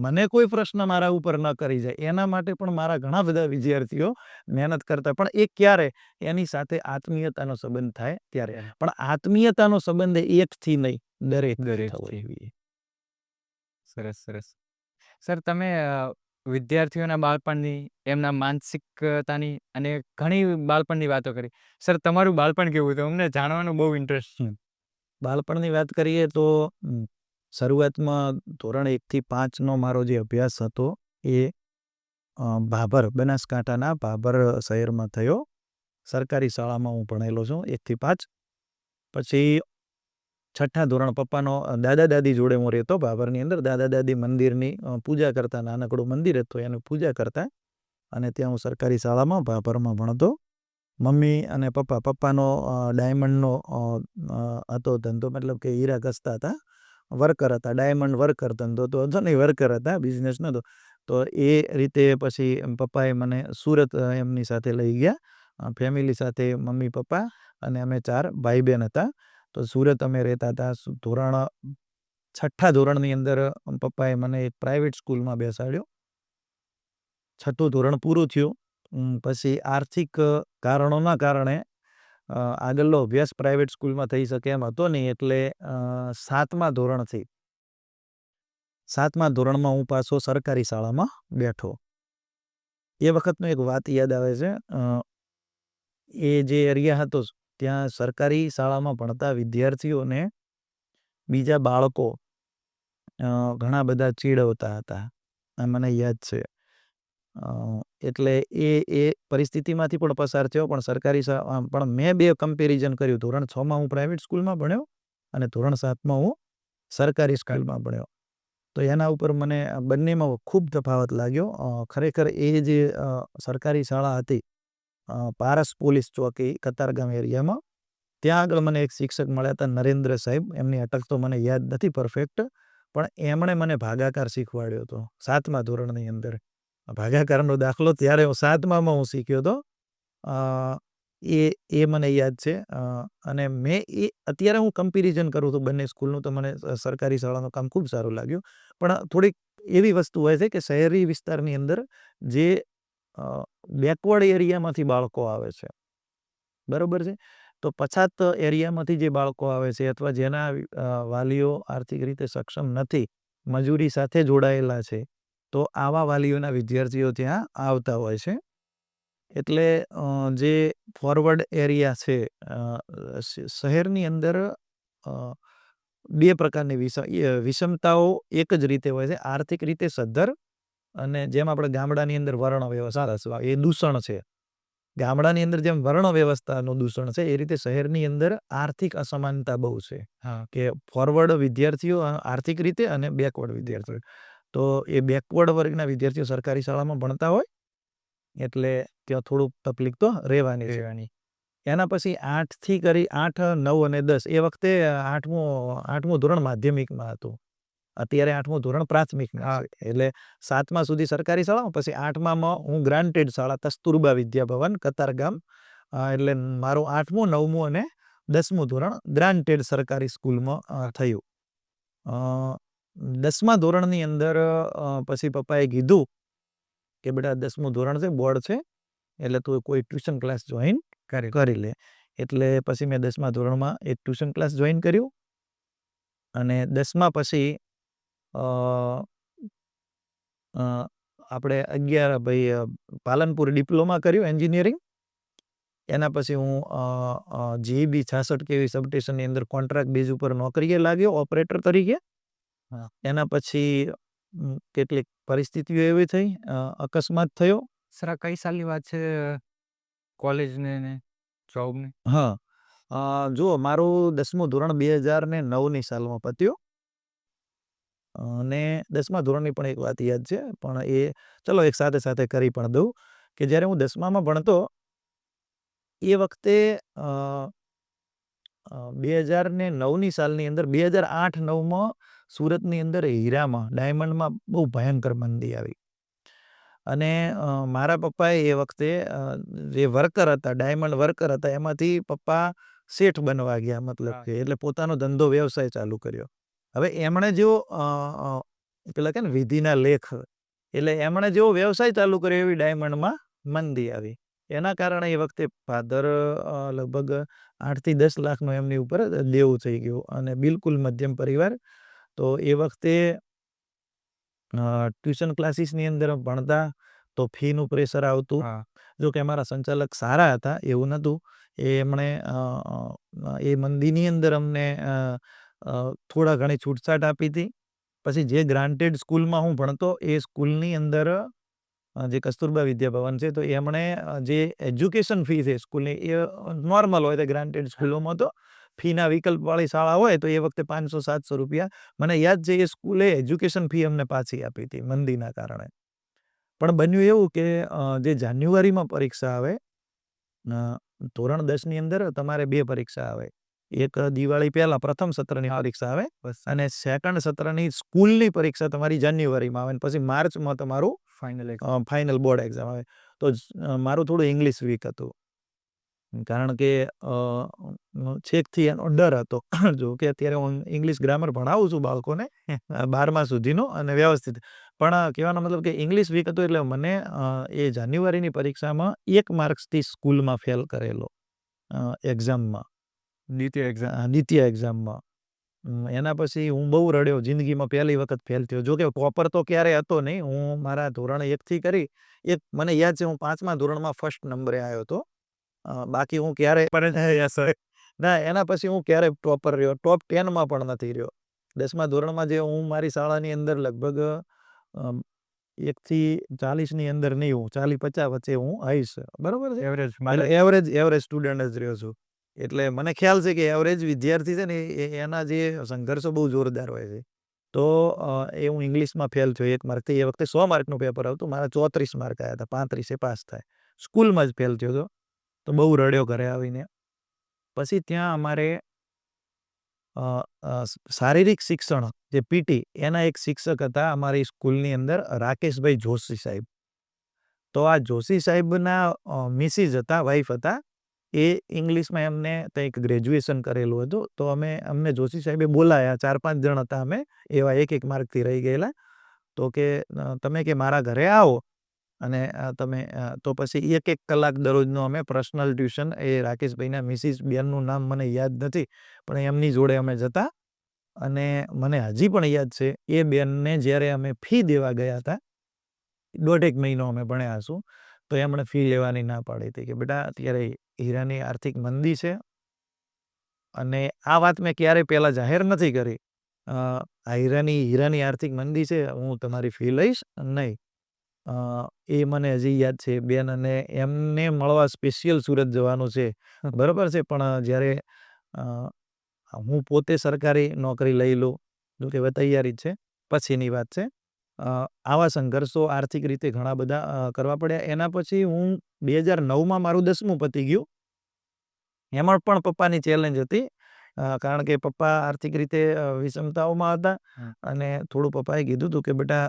મને કોઈ પ્રશ્ન મારા ઉપર ન કરી જાય એના માટે પણ મારા ઘણા બધા વિદ્યાર્થીઓ મહેનત કરતા, પણ એ ક્યારે? એની સાથે આત્મીયતાનો સંબંધ થાય ત્યારે. પણ આત્મીયતાનો સંબંધ એકથી નહીં, દરેક થવો જોઈએ. સરસ. સર, તમે વિદ્યાર્થીઓના બાળપણની, એમના માનસિકતાની અને ઘણી બાળપણની વાતો કરી. સર, તમારું બાળપણ કેવું હતું? અમને જાણવાનું બહુ ઇન્ટરેસ્ટ છે. બાળપણની વાત કરીએ તો શરૂઆતમાં ધોરણ 1 થી 5નો મારો જે અભ્યાસ હતો એ ભાભર, બનાસકાંઠાના ભાભર શહેરમાં થયો. સરકારી શાળામાં હું ભણેલો છું 1 થી 5. પછી 6ઠ્ઠા ધોરણ પપ્પાનો દાદા દાદી જોડે હું રહેતો ભાભરની અંદર. દાદા દાદી મંદિરની પૂજા કરતા, નાનકડું મંદિર હતું એની પૂજા કરતા, અને ત્યાં હું સરકારી શાળામાં ભાભરમાં ભણતો. મમ્મી અને પપ્પાનો ડાયમંડનો હતો ધંધો, મતલબ કે હીરા ઘસતા હતા, વર્કર હતા, ડાયમંડ વર્કર ધંધો તો હતો નહીં, વર્કર હતા, બિઝનેસ નહોતો. તો એ રીતે પછી પપ્પાએ મને સુરત એમની સાથે લઈ ગયા, ફેમિલી સાથે, મમ્મી પપ્પા અને અમે 4 ભાઈ બહેન હતા. તો સુરત અમે રહેતા હતા. 6ઠ્ઠા ધોરણની અંદર પપ્પાએ મને એક પ્રાઇવેટ સ્કૂલમાં બેસાડ્યો. 6ઠ્ઠું ધોરણ પૂરું થયું પછી આર્થિક કારણોના કારણે આગળનો અભ્યાસ પ્રાઇવેટ સ્કૂલમાં થઈ શકે એમ હતો નહીં, એટલે 7મા ધોરણમાં હું પાછો સરકારી શાળામાં બેઠો. એ વખતનો એક વાત યાદ આવે છે. એ જે એરિયા હતો ત્યાં સરકારી શાળામાં ભણતા વિદ્યાર્થીઓને બીજા બાળકો ઘણા બધા ચીડવતા હતા, મને યાદ છે. એટલે એ પરિસ્થિતિમાંથી પણ પસાર થયો, પણ સરકારી પણ મેં 2 કમ્પેરિઝન કર્યું. ધોરણ 6માં હું પ્રાઇવેટ સ્કૂલમાં ભણ્યો અને ધોરણ 7માં હું સરકારી સ્કૂલમાં ભણ્યો. તો એના ઉપર મને બંનેમાં ખૂબ તફાવત લાગ્યો. ખરેખર એ જે સરકારી શાળા હતી પારસ પોલીસ ચોકી કતારગામ એરિયામાં, ત્યાં આગળ મને એક શિક્ષક મળ્યા હતા, નરેન્દ્ર સાહેબ. એમની અટક તો મને યાદ નથી પરફેક્ટ, પણ એમણે મને ભાગાકાર શીખવાડ્યો હતો 7મા ધોરણની અંદર. ભાગાકારનો દાખલો ત્યારે 7મામાં હું શીખ્યો હતો. એ મને યાદ છે. અને મેં અત્યારે હું કમ્પેરિઝન કરું છું બંને સ્કૂલનું, તો મને સરકારી શાળાનું કામ ખૂબ સારું લાગ્યું. પણ થોડીક એવી વસ્તુ હોય છે કે શહેરી વિસ્તારની અંદર જે બેકવર્ડ એરિયામાંથી બાળકો આવે છે, બરાબર છે, તો પછાત એરિયામાંથી જે બાળકો આવે છે અથવા જેના વાલીઓ આર્થિક રીતે સક્ષમ નથી, મજૂરી સાથે જોડાયેલા છે, તો આવા વાલીઓના વિદ્યાર્થીઓ ત્યાં આવતા હોય છે. એટલે જે ફોરવર્ડ એરિયા છે, શહેરની અંદર 2 પ્રકારની વિષમતાઓ એક જ રીતે હોય છે. આર્થિક રીતે સદ્ધર, અને જેમ આપણે ગામડાની અંદર વર્ણ વ્યવસ્થા, એ દૂષણ છે, ગામડાની અંદર જેમ વર્ણ વ્યવસ્થાનું દૂષણ છે, એ રીતે શહેરની અંદર આર્થિક અસમાનતા બહુ છે. હા કે ફોરવર્ડ વિદ્યાર્થીઓ આર્થિક રીતે અને બેકવર્ડ વિદ્યાર્થીઓ. તો એ બેકવર્ડ વર્ગના વિદ્યાર્થીઓ સરકારી શાળામાં ભણતા હોય એટલે ત્યાં થોડુંક તકલીફ તો રહેવાની છે. રહેવાની. એના પછી 8થી કરી 8, 9 અને 10 એ વખતે આઠમું ધોરણ માધ્યમિકમાં હતું. અત્યારે 8મું ધોરણ પ્રાથમિકમાં હા. છે. એટલે 7મા સુધી સરકારી શાળામાં, પછી 8મામાં હું ગ્રાન્ટેડ શાળા કસ્તુરબા વિદ્યાભવન કતારગામ, એટલે મારું 8મું, 9મું અને 10મું ધોરણ ગ્રાન્ટેડ સરકારી સ્કૂલમાં થયું. 10મા ધોરણની અંદર પછી પપ્પાએ કીધું કે બેટા 10મું ધોરણ છે, બોર્ડ છે, એટલે તું કોઈ ટ્યુશન ક્લાસ જોઈન કરી લે. એટલે પછી મેં 10મા ધોરણમાં એક ટ્યુશન ક્લાસ જોઈન કર્યું અને 10મા પછી અ, અ, આપણે 11 ભાઈ પાલનપુર ડિપ્લોમા કર્યું એન્જિનિયરિંગ. એના પછી હું જીઈબી 66 કેવી સબસ્ટેશનની અંદર કોન્ટ્રાક્ટ બેઝ ઉપર નોકરીએ લાગ્યો ઓપરેટર તરીકે. હા. એના પછી કેટલીક પરિસ્થિતિઓ એવી થઈ, અકસ્માત થયો. સર આ કઈ સાલની વાત છે કોલેજને ને જોબને? હા, જુઓ મારું 10મું ધોરણ 2009ની સાલમાં પત્યું. અને 10મા ધોરણની પણ એક વાત યાદ છે, પણ એ ચલો એક સાથે સાથે કરી પણ દઉં કે જ્યારે હું 10મામાં ભણતો એ વખતે 2009ની સાલની અંદર 2008-9માં સુરતની અંદર હીરામાં ડાયમંડમાં બહુ ભયંકર મંદી આવી. અને મારા પપ્પાએ એ વખતે જે વર્કર હતા, ડાયમંડ વર્કર હતા, એમાંથી પપ્પા શેઠ બનવા ગયા, મતલબ કે એટલે પોતાનો ધંધો વ્યવસાય ચાલુ કર્યો. હવે એમણે જેવો પેલા કે ને વિધિના લેખ, એટલે એમણે જેવો વ્યવસાય ચાલુ કર્યો એવી ડાયમંડમાં મંદી આવી. એના કારણે એ વખતે ફાધર લગભગ 8થી 10 લાખનો એમની ઉપર દેવું થઈ ગયું અને બિલકુલ મધ્યમ પરિવાર. તો એ વખતે ટ્યુશન ક્લાસીસની અંદર ભણતા તો ફીનું પ્રેશર આવતું. હા. જો કે અમારા સંચાલક સારા હતા, એવું નહોતું. એમણે એ મંદીની અંદર અમને થોડા ઘણી છૂટછાટ આપી હતી. પછી જે ગ્રાન્ટેડ સ્કૂલમાં હું ભણતો એ સ્કૂલની અંદર જે કસ્તુરબા વિદ્યાભવન છે, તો એમણે જે એજ્યુકેશન ફી છે સ્કૂલની એ નોર્મલ હોય, તો ગ્રાન્ટેડ સ્કૂલોમાં તો ફીના વિકલ્પવાળી શાળા હોય તો એ વખતે 500-700 રૂપિયા. મને યાદ છે એ સ્કૂલે એજ્યુકેશન ફી અમને પાછી આપી હતી મંદીના કારણે. પણ બન્યું એવું કે જે જાન્યુઆરીમાં પરીક્ષા આવે, ધોરણ 10ની અંદર તમારે 2 પરીક્ષા આવે. એક દિવાળી પહેલા પ્રથમ સત્રની પરીક્ષા આવે અને સેકન્ડ સત્રની સ્કૂલની પરીક્ષા તમારી જાન્યુઆરીમાં આવે, અને પછી માર્ચમાં તમારું ફાઇનલ બોર્ડ એક્ઝામ આવે. તો મારું થોડું ઇંગ્લિશ વીક હતું, કારણ કે છેકથી એનો ડર હતો. જો કે અત્યારે હું ઇંગ્લિશ ગ્રામર ભણાવું છું બાળકોને 12મા સુધીનો અને વ્યવસ્થિત, પણ કહેવાનો મતલબ કે ઇંગ્લિશ વીક હતું એટલે મને એ જાન્યુઆરીની પરીક્ષામાં 1 માર્ક્સથી સ્કૂલમાં ફેલ કરેલો એક્ઝામમાં, દ્વિતીય એક્ઝામમાં. એના પછી હું બહુ રડ્યો, જિંદગીમાં પહેલી વખત ફેલ થયો. જો કે ટોપર તો ક્યારેય હતો નહીં, હું મારા ધોરણ 1થી કરી મને યાદ છે હું 5મા ધોરણમાં ફર્સ્ટ નંબરે આવ્યો હતો. બાકી હું ક્યારેય ના, એના પછી હું ક્યારેય ટોપર રહ્યો, ટોપ 10માં પણ નથી રહ્યો. 10મા ધોરણમાં જે હું મારી શાળાની અંદર લગભગ 1થી 40ની અંદર નહીં, હું 40-50 વચ્ચે હું આવીશ, બરાબર છે, એવરેજ સ્ટુડન્ટ જ રહ્યો છું. એટલે મને ખ્યાલ છે કે એવરેજ વિદ્યાર્થી છે ને એના જે સંઘર્ષો બહુ જોરદાર હોય છે. તો એ હું ઇંગ્લિશમાં ફેલ થયો 1 માર્કથી. એ વખતે 100 માર્કનું પેપર આવતું, મારા 34 માર્ક આવ્યા હતા, 35 પાસ થાય. સ્કૂલમાં જ ફેલ થયો હતો, તો બહુ રડ્યો ઘરે આવીને. પછી ત્યાં અમારે શારીરિક શિક્ષણ જે પીટી, એના એક શિક્ષક હતા અમારી સ્કૂલની અંદર, રાકેશભાઈ જોશી સાહેબ. તો આ જોશી સાહેબના મિસિસ હતા, વાઈફ હતા. એ ઇંગ્લિશમાં એમને કંઈક ગ્રેજ્યુએશન કરેલું હતું. તો અમને જોશી સાહેબે બોલાયા, 4-5 જણ હતા અમે, એવા 1-1 માર્કથી રહી ગયેલા. તો કે તમે કે મારા ઘરે આવો અને તમે તો પછી 1-1 કલાક દરરોજનો અમે પર્સનલ ટ્યુશન, એ રાકેશભાઈના મિસિસ બેનનું નામ મને યાદ નથી, પણ એમની જોડે અમે જતા. અને મને હજી પણ યાદ છે એ બેનને જ્યારે અમે ફી દેવા ગયા હતા, 1.5 મહિનો અમે ભણ્યા હશું, તો એમણે ફી લેવાની ના પાડી હતી કે બેટા અત્યારે હીરાની આર્થિક મંદી છે અને આ વાત મેં ક્યારેય પહેલાં જાહેર નથી કરી. હીરાની આર્થિક મંદી છે, હું તમારી ફી લઈશ નહીં. એ મને હજી યાદ છે બેન, અને એમને મળવા સ્પેશિયલ સુરત જવાનું છે, બરાબર છે. પણ જ્યારે અ, હું પોતે સરકારી નોકરી લઈ લઉં, જો કે હવે તૈયારી જ છે, પછીની વાત છે. આવા સંઘર્ષો આર્થિક રીતે ઘણા બધા કરવા પડ્યા. એના પછી હું 2009માં મારું 10મું પતી ગયું. એમાં પણ પપ્પાની ચેલેન્જ હતી, કારણ કે પપ્પા આર્થિક રીતે વિષમતાઓમાં હતા. અને થોડું પપ્પાએ કીધું હતું કે બેટા,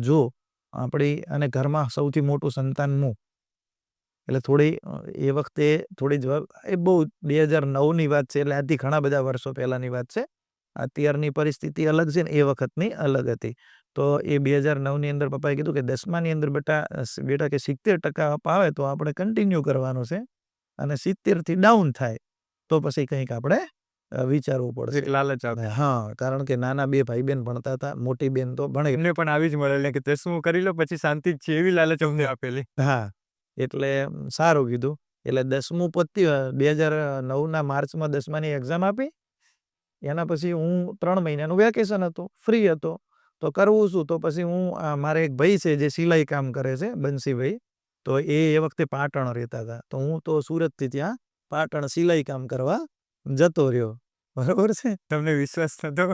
જો આપણી અને ઘરમાં સૌથી મોટું સંતાન હું, એટલે થોડી એ વખતે થોડી જવાબ, એ બહુ 2009ની વાત છે, એટલે આજથી ઘણા બધા વર્ષો પહેલાંની વાત છે. અત્યારની પરિસ્થિતિ અલગ છે ને એ વખતની અલગ હતી. તો એ 2009ની અંદર પપ્પાએ કીધું કે 10માની અંદર બેટા કે 70% અપ આવે તો આપણે કન્ટિન્યુ કરવાનું છે, અને 70થી ડાઉન થાય તો પછી કંઈક આપણે વિચારવું પડશે. લાલચ આવે. હા, કારણ કે નાના 2 ભાઈ બેન ભણતા હતા, મોટી બેન તો ભણે. એમને પણ આવી જ મળેલી કે 10મું કરી લો પછી શાંતિ જ છે, એવી લાલચ અમને આપેલી. હા, એટલે સારું કીધું. એટલે 10મું પત્યું, 2009ના માર્ચમાં 10માની એક્ઝામ આપી. એના પછી હું 3 મહિનાનું વેકેશન હતું, ફ્રી હતો. તો કરવું શું? તો પછી હું, મારે એક ભાઈ છે જે સિલાઈ કામ કરે છે, બંસીભાઈ. તો એ વખતે પાટણ રહેતા હતા. તો હું તો સુરતથી ત્યાં પાટણ સિલાઈ કામ કરવા જતો રહ્યો, બરાબર છે. તમને વિશ્વાસ થતો?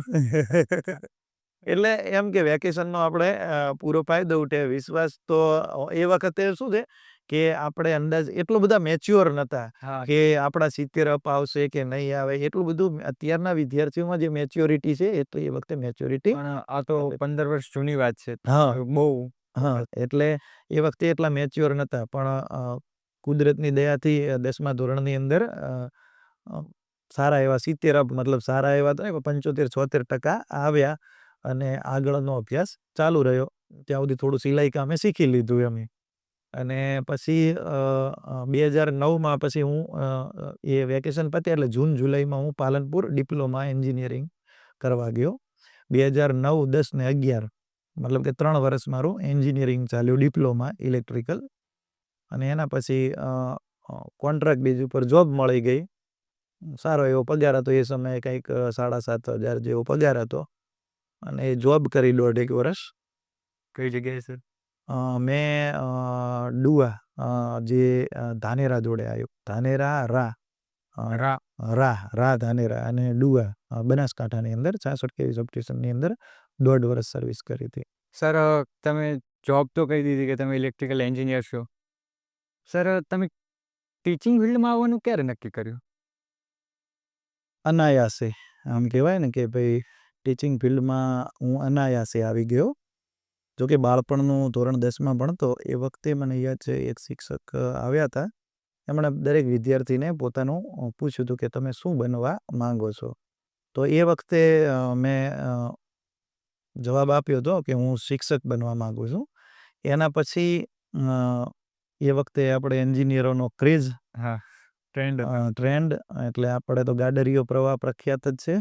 એટલે એમ કે વેકેશનનો આપણે પૂરો ફાયદો ઉઠે. વિશ્વાસ તો એ વખતે શું છે કે આપણે અંદાજ એટલો બધા મેચ્યોર નતા કે આપણા 70 અપ આવશે કે નહીં આવે. એટલું બધું અત્યારના વિદ્યાર્થીઓમાં જે મેચ્યોરિટી છે, એ તો એ વખતે મેચ્યોરિટી. પણ આ તો 15 વર્ષ જૂની વાત છે. હા, બહુ. હા, એટલે એ વખતે એટલા મેચ્યોર નતા. પણ કુદરતની દયાથી 10મા ધોરણની અંદર સારા એવા 70 અપ, મતલબ સારા એવા તો 75-76% આવ્યા, અને આગળનો અભ્યાસ ચાલુ રહ્યો. ત્યાં સુધી થોડું સિલાઈ કામે શીખી લીધું અમે. અને પછી 2009માં પછી હું એ વેકેશન પત્યા એટલે જૂન જુલાઈમાં હું પાલનપુર ડિપ્લોમા એન્જિનિયરિંગ કરવા ગયો. 2009, 10 ને 11, મતલબ કે 3 વર્ષ મારું એન્જિનિયરિંગ ચાલ્યું, ડિપ્લોમા ઇલેક્ટ્રિકલ. અને એના પછી કોન્ટ્રાક્ટ બેઝ ઉપર જોબ મળી ગઈ. સારો એવો પગાર હતો એ સમયે, કંઈક 7,500 જેવો પગાર હતો. અને એ જોબ કરી 1.5 વર્ષ. કઈ જગ્યાએ સર? મેં ડુઆ, જે ધાનેરા જોડે આવ્યું, ધાનેરા રા, ધાનેરા અને ડુઆ, બનાસકાંઠાની અંદર 66 kV સબસ્ટેશનની અંદર 1.5 વર્ષ સર્વિસ કરી હતી. સર, તમે જોબ તો કહી દીધી કે તમે ઇલેક્ટ્રિકલ એન્જિનિયર છો. સર, તમે ટીચિંગ ફિલ્ડમાં આવવાનું ક્યારે નક્કી કર્યું? અનાયાસે, આમ કહેવાય ને કે ભાઈ ટીચિંગ ફિલ્ડમાં હું અનાયાસે આવી ગયો. જોકે બાળપણનું ધોરણ 10માં ભણતો એ વખતે મને યાદ છે, એક શિક્ષક આવ્યા હતા. એમણે દરેક વિદ્યાર્થીને પોતાનું પૂછ્યું હતું કે તમે શું બનવા માંગો છો. તો એ વખતે મેં જવાબ આપ્યો હતો કે હું શિક્ષક બનવા માંગુ છું. એના પછી એ વખતે આપણે એન્જિનિયરોનો ક્રેઝ, ટ્રેન્ડ, એટલે આપણે તો ગાડરીયો પ્રવાહ પ્રખ્યાત જ છે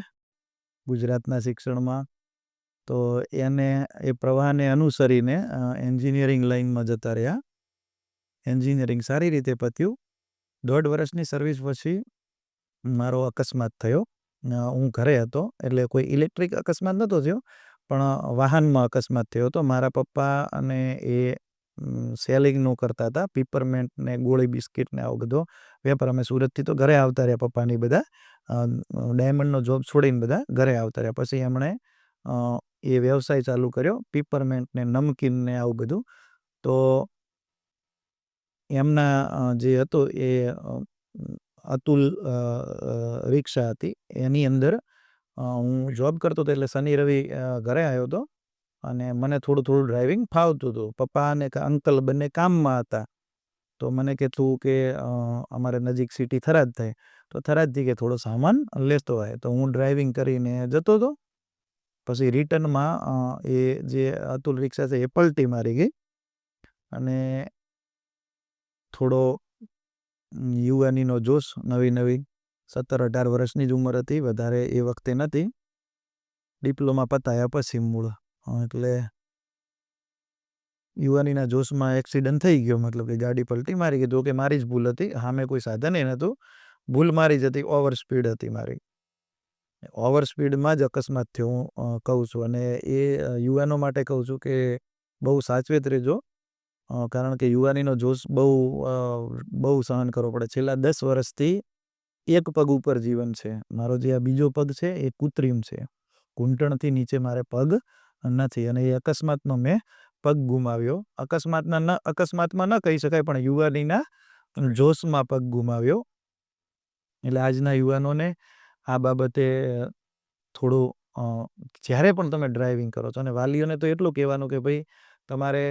ગુજરાતના શિક્ષણમાં. તો એ પ્રવાહને અનુસરીને એન્જિનિયરિંગ લાઇનમાં જતા રહ્યા. એન્જિનિયરિંગ સારી રીતે પત્યું. 1.5 વર્ષની સર્વિસ પછી મારો અકસ્માત થયો. હું ઘરે હતો, એટલે કોઈ ઇલેક્ટ્રિક અકસ્માત નહોતો થયો, પણ વાહનમાં અકસ્માત થયો હતો. મારા પપ્પા અને એ સેલિંગનું કરતા હતા, પીપરમેન્ટ ને ગોળી બિસ્કિટ ને આવો બધો વેપાર. અમે સુરતથી તો ઘરે આવતા રહ્યા, પપ્પાની બધા ડાયમંડનો જોબ છોડીને બધા ઘરે આવતા રહ્યા. પછી એમણે એ વ્યવસાય ચાલુ કર્યો, પીપરમેન્ટ ને નમકીન ને આવું બધું. તો એમના જે હતો એ અતુલ રિક્ષા હતી, એની અંદર હું જોબ કરતો હતો. એટલે શનિ રવિ ઘરે આવ્યો હતો, અને મને થોડું થોડું ડ્રાઇવિંગ ફાવતું હતું. પપ્પા અને અંકલ બંને કામમાં હતા. તો મને કહેતું કે અમારે નજીક સિટી થરાદ થાય, તો થરાદથી કે થોડો સામાન લેતો આવે. તો હું ડ્રાઇવિંગ કરીને જતો હતો. પછી રિટર્નમાં એ જે અતુલ રિક્ષા છે એ પલટી મારી ગઈ, અને થોડો યુવાનીનો જોશ, નવી 17-18 વર્ષની જ ઉંમર હતી, વધારે એ વખતે નથી. ડિપ્લોમા પતાયા પછી મૂળ, એટલે યુવાનીના જોશમાં એક્સિડન્ટ થઈ ગયો, મતલબ કે ગાડી પલટી મારી ગઈ. તો કે મારી જ ભૂલ હતી, સામે કોઈ સાધન એ નહોતું, ભૂલ મારી જ હતી, ઓવર સ્પીડ હતી મારી. ઓવર સ્પીડમાં જ અકસ્માત થયો, હું કહું છું. અને એ યુવાનો માટે કહું છું કે બહુ સાચવેત રહેજો. કારણ કે યુવાનીનો જોશ બહુ સહન કરવો પડે. છેલ્લા 10 વર્ષથી એક પગ ઉપર જીવન છે. મારો જે આ બીજો પગ છે એ કૃત્રિમ છે. ઘૂંટણથી નીચે મારે પગ નથી અને એ અકસ્માતનો મેં પગ ગુમાવ્યો. અકસ્માતમાં ન કહી શકાય, પણ યુવાનીના જોશમાં પગ ગુમાવ્યો. એટલે આજના યુવાનોને આ બાબતે થોડું જ્યારે પણ તમે ડ્રાઇવિંગ કરો છો, અને વાલીઓને તો એટલું કહેવાનું કે ભાઈ તમારે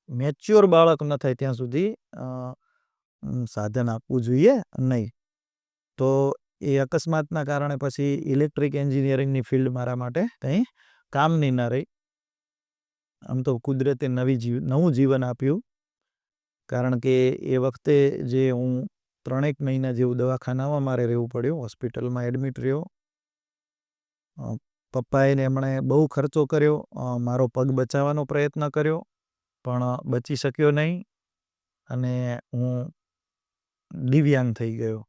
મેચ્યોર બાળક ન થાય ત્યાં સુધી સાધન આપવું જોઈએ નહીં. તો એ અકસ્માતના કારણે પછી ઇલેક્ટ્રિક એન્જિનિયરિંગની ફિલ્ડ મારા માટે કંઈ કામની ન રહી. આમ તો કુદરતે નવું જીવન આપ્યું, કારણ કે એ વખતે જે હું 3 મહિના જેવું દવાખાનામાં મારે રહેવું પડ્યું, હોસ્પિટલમાં એડમિટ રહ્યો. પપ્પાએ ને એમણે બહુ ખર્ચો કર્યો, મારો પગ બચાવવાનો પ્રયત્ન કર્યો, પણ બચી શક્યો નહીં અને હું દિવ્યાંગ થઈ ગયો.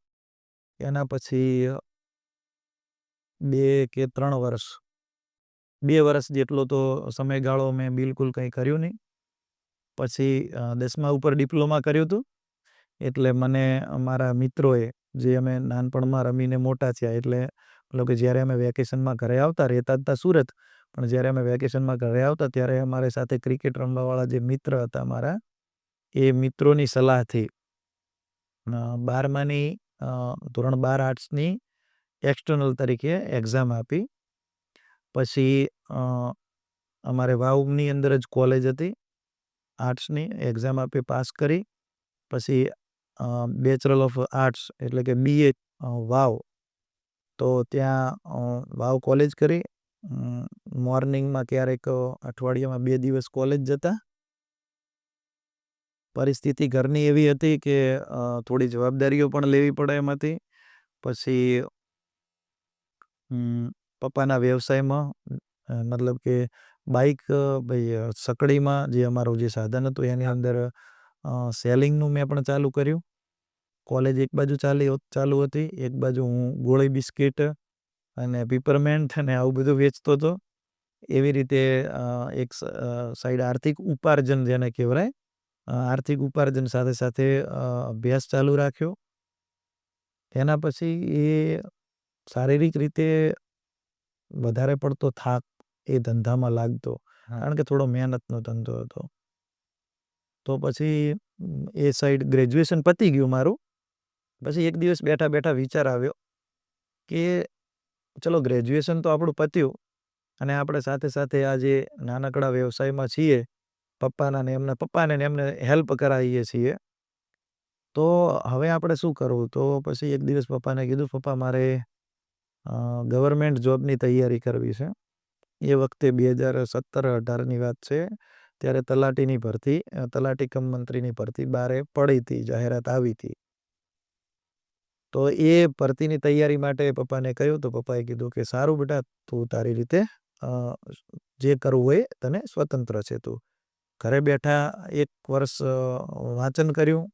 એના પછી 2 કે 3 વર્ષ, 2 વર્ષ જેટલો તો સમયગાળો મેં બિલકુલ કંઈ કર્યું નહીં. પછી 10મા ઉપર ડિપ્લોમા કર્યું હતું. એટલે મને અમારા મિત્રોએ, જે અમે નાનપણમાં રમીને મોટા થયા, એટલે મતલબ કે જ્યારે અમે વેકેશનમાં ઘરે આવતા, રહેતા હતા સુરત, પણ જ્યારે અમે વેકેશનમાં ઘરે આવતા ત્યારે અમારી સાથે ક્રિકેટ રમવાવાળા જે મિત્ર હતા મારા, એ મિત્રોની સલાહથી 12માની ધોરણ 12 આર્ટ્સની એક્સટર્નલ તરીકે એક્ઝામ આપી. પછી અમારે વાવની અંદર જ કોલેજ હતી આર્ટ્સની, એક્ઝામ આપી પાસ કરી. પછી બેચલર ઓફ આર્ટ્સ એટલે કે BA વાવ, તો ત્યાં વાવ કોલેજ કરી. મોર્નિંગમાં ક્યારેક અઠવાડિયામાં 2 દિવસ કોલેજ જતા. પરિસ્થિતિ ઘરની એવી હતી કે થોડી જવાબદારીઓ પણ લેવી પડે એમ હતી. પછી પપ્પાના વ્યવસાયમાં મતલબ કે બાઇક, ભાઈ સકડીમાં જે અમારું જે સાધન હતું એની અંદર સેલિંગનું મેં પણ ચાલુ કર્યું. કોલેજ એક બાજુ ચાલુ હતી, એક બાજુ હું ગોળી બિસ્કિટ અને પીપરમેન્ટ અને આવું બધું વેચતો હતો. એવી રીતે એક સાઈડ આર્થિક ઉપાર્જન જેને કહેવાય, આર્થિક ઉપાર્જન સાથે સાથે અભ્યાસ ચાલુ રાખ્યો. એના પછી એ શારીરિક રીતે વધારે પડતો થાક એ ધંધામાં લાગતો, કારણ કે થોડો મહેનતનો ધંધો હતો. તો પછી એ સાઈડ ગ્રેજ્યુએશન પતી ગયું મારું. પછી એક દિવસ બેઠા બેઠા વિચાર આવ્યો કે ચલો ગ્રેજ્યુએશન તો આપણું પત્યું અને આપણે સાથે સાથે આ જે નાનકડા વ્યવસાયમાં છીએ, પપ્પાને એમને હેલ્પ કરાવીએ છીએ, તો હવે આપણે શું કરવું? તો પછી એક દિવસ પપ્પાને કીધું, પપ્પા મારે ગવર્મેન્ટ જોબની તૈયારી કરવી છે. એ વખતે 2017-18ની વાત છે. ત્યારે તલાટી કમ મંત્રીની ભરતી બહાર પડી હતી, જાહેરાત આવી હતી. તો એ ભરતીની તૈયારી માટે પપ્પાને કહ્યું, તો પપ્પાએ કીધું કે સારું બેટા, તું તારી રીતે જે કરવું હોય તને સ્વતંત્ર છે. તું ઘરે બેઠા 1 વર્ષ વાંચન કર્યું,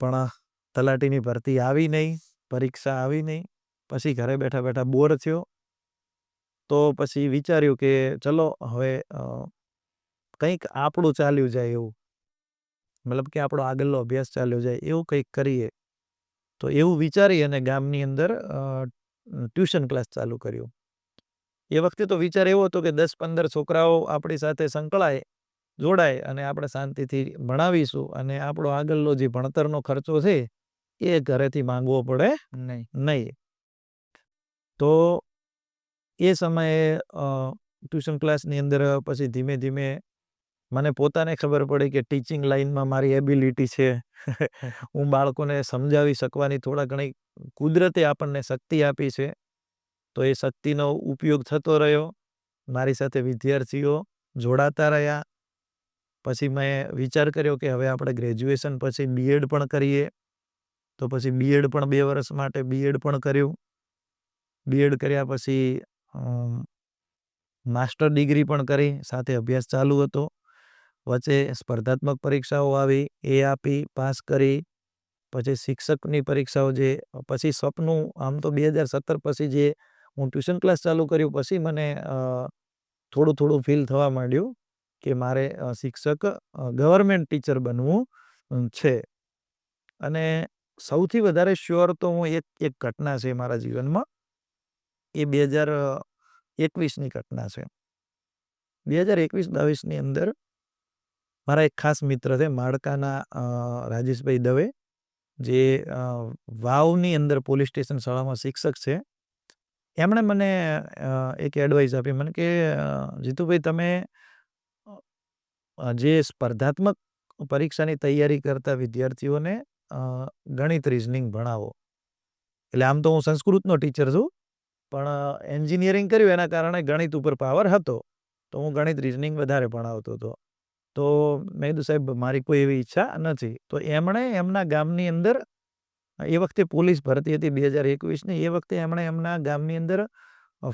પણ તલાટીની ભરતી આવી નહીં, પરીક્ષા આવી નહીં. પછી ઘરે બેઠા બેઠા બોર થયો. તો પછી વિચાર્યું કે ચલો હવે કંઈક આપણું ચાલ્યું જાય એવું, મતલબ કે આપણો આગળનો અભ્યાસ ચાલ્યો જાય એવું કંઈક કરીએ. તો એવું વિચારી અને ગામની અંદર ટ્યુશન ક્લાસ ચાલુ કર્યું. એ વખતે તો વિચાર એવો હતો કે 10-15 છોકરાઓ આપણી સાથે જોડાય અને આપણે શાંતિથી ભણાવીશું અને આપણો આગળનો જે ભણતરનો ખર્ચો છે એ ઘરેથી માંગવો પડે નહીં. તો એ સમયે ટ્યુશન ક્લાસની અંદર પછી ધીમે ધીમે મને પોતાને ખબર પડી કે ટીચિંગ લાઈનમાં મારી એબિલિટી છે. હું બાળકોને સમજાવી શકવાની થોડા ઘણી કુદરતે આપણને શક્તિ આપી છે. તો એ શક્તિનો ઉપયોગ થતો રહ્યો. મારી સાથે વિદ્યાર્થીઓ જોડાતા રહ્યા. પછી મેં વિચાર કર્યો કે હવે આપણે ગ્રેજ્યુએશન પછી BEd પણ કરીએ. તો પછી BEd પણ 2 વર્ષ માટે BEd પણ કર્યું. BEd કર્યા પછી માસ્ટર ડિગ્રી પણ કરી, સાથે અભ્યાસ ચાલુ હતો. વચ્ચે સ્પર્ધાત્મક પરીક્ષાઓ આવી, એ આપી, પાસ કરી. પછી શિક્ષકની પરીક્ષાઓ, જે પછી સપનું, આમ તો 2017 પછી જે હું ટ્યુશન ક્લાસ ચાલુ કર્યું, પછી મને થોડું ફીલ થવા માંડ્યું કે મારે શિક્ષક ગવર્મેન્ટ ટીચર બનવું છે. અને સૌથી વધારે શ્યોર તો હું એક ઘટના છે મારા જીવનમાં, એ 2021ની ઘટના છે. 2021-22ની અંદર મારા એક ખાસ મિત્ર છે માળકાના રાજેશભાઈ દવે, જે વાવની અંદર પોલીસ સ્ટેશન શાળામાં શિક્ષક છે. એમણે મને એક એડવાઇસ આપી મને કે જીતુભાઈ તમે જે સ્પર્ધાત્મક પરીક્ષાની તૈયારી કરતા વિદ્યાર્થીઓને ગણિત રિઝનિંગ ભણાવો. એટલે આમ તો હું સંસ્કૃતનો ટીચર છું, પણ એન્જિનિયરિંગ કર્યું એના કારણે ગણિત ઉપર પાવર હતો, તો હું ગણિત રિઝનિંગ વધારે ભણાવતો હતો. તો મેં કીધું સાહેબ મારી કોઈ એવી ઈચ્છા નથી. તો એમણે એમના ગામની અંદર, એ વખતે પોલીસ ભરતી હતી 2021ની, એ વખતે એમણે એમના ગામની અંદર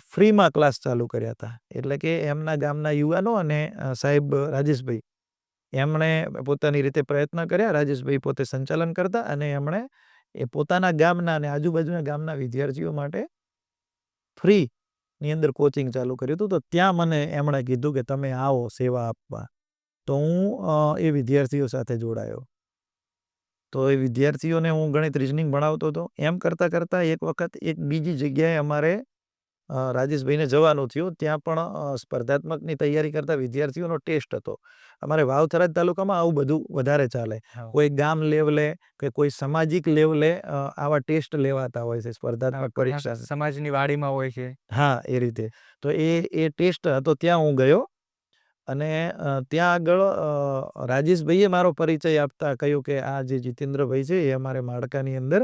ફ્રીમાં ક્લાસ ચાલુ કર્યા હતા. એટલે કે એમના ગામના યુવાનો અને સાહેબ રાજેશભાઈ એમણે પોતાની રીતે પ્રયત્ન કર્યા. રાજેશભાઈ પોતે સંચાલન કરતા અને એમણે એ પોતાના ગામના અને આજુબાજુના ગામના વિદ્યાર્થીઓ માટે ફ્રીની અંદર કોચિંગ ચાલુ કર્યું હતું. તો ત્યાં મને એમણે કીધું કે તમે આવો સેવા આપવા. તો હું એ વિદ્યાર્થીઓ સાથે જોડાયો. તો એ વિદ્યાર્થીઓને હું ગણિત રિઝનિંગ ભણાવતો હતો. એમ કરતાં કરતાં એક વખત એક બીજી જગ્યાએ અમારે રાજેશભાઈને જવાનું થયું. ત્યાં પણ સ્પર્ધાત્મકની તૈયારી કરતા વિદ્યાર્થીઓનો ટેસ્ટ હતો. અમારે વાવ થરાદ તાલુકામાં આવું બધું વધારે ચાલે. કોઈ ગામ લેવલે કે કોઈ સામાજિક લેવલે આવા ટેસ્ટ લેવાતા હોય છે, સ્પર્ધાત્મક પરીક્ષા. સમાજની વાડીમાં હોય છે. હા, એ રીતે. તો એ ટેસ્ટ હતો, ત્યાં હું ગયો. અને ત્યાં આગળ રાજેશભાઈએ મારો પરિચય આપતા કહ્યું કે આ જે જીતેન્દ્રભાઈ છે એ અમારે માળકાની અંદર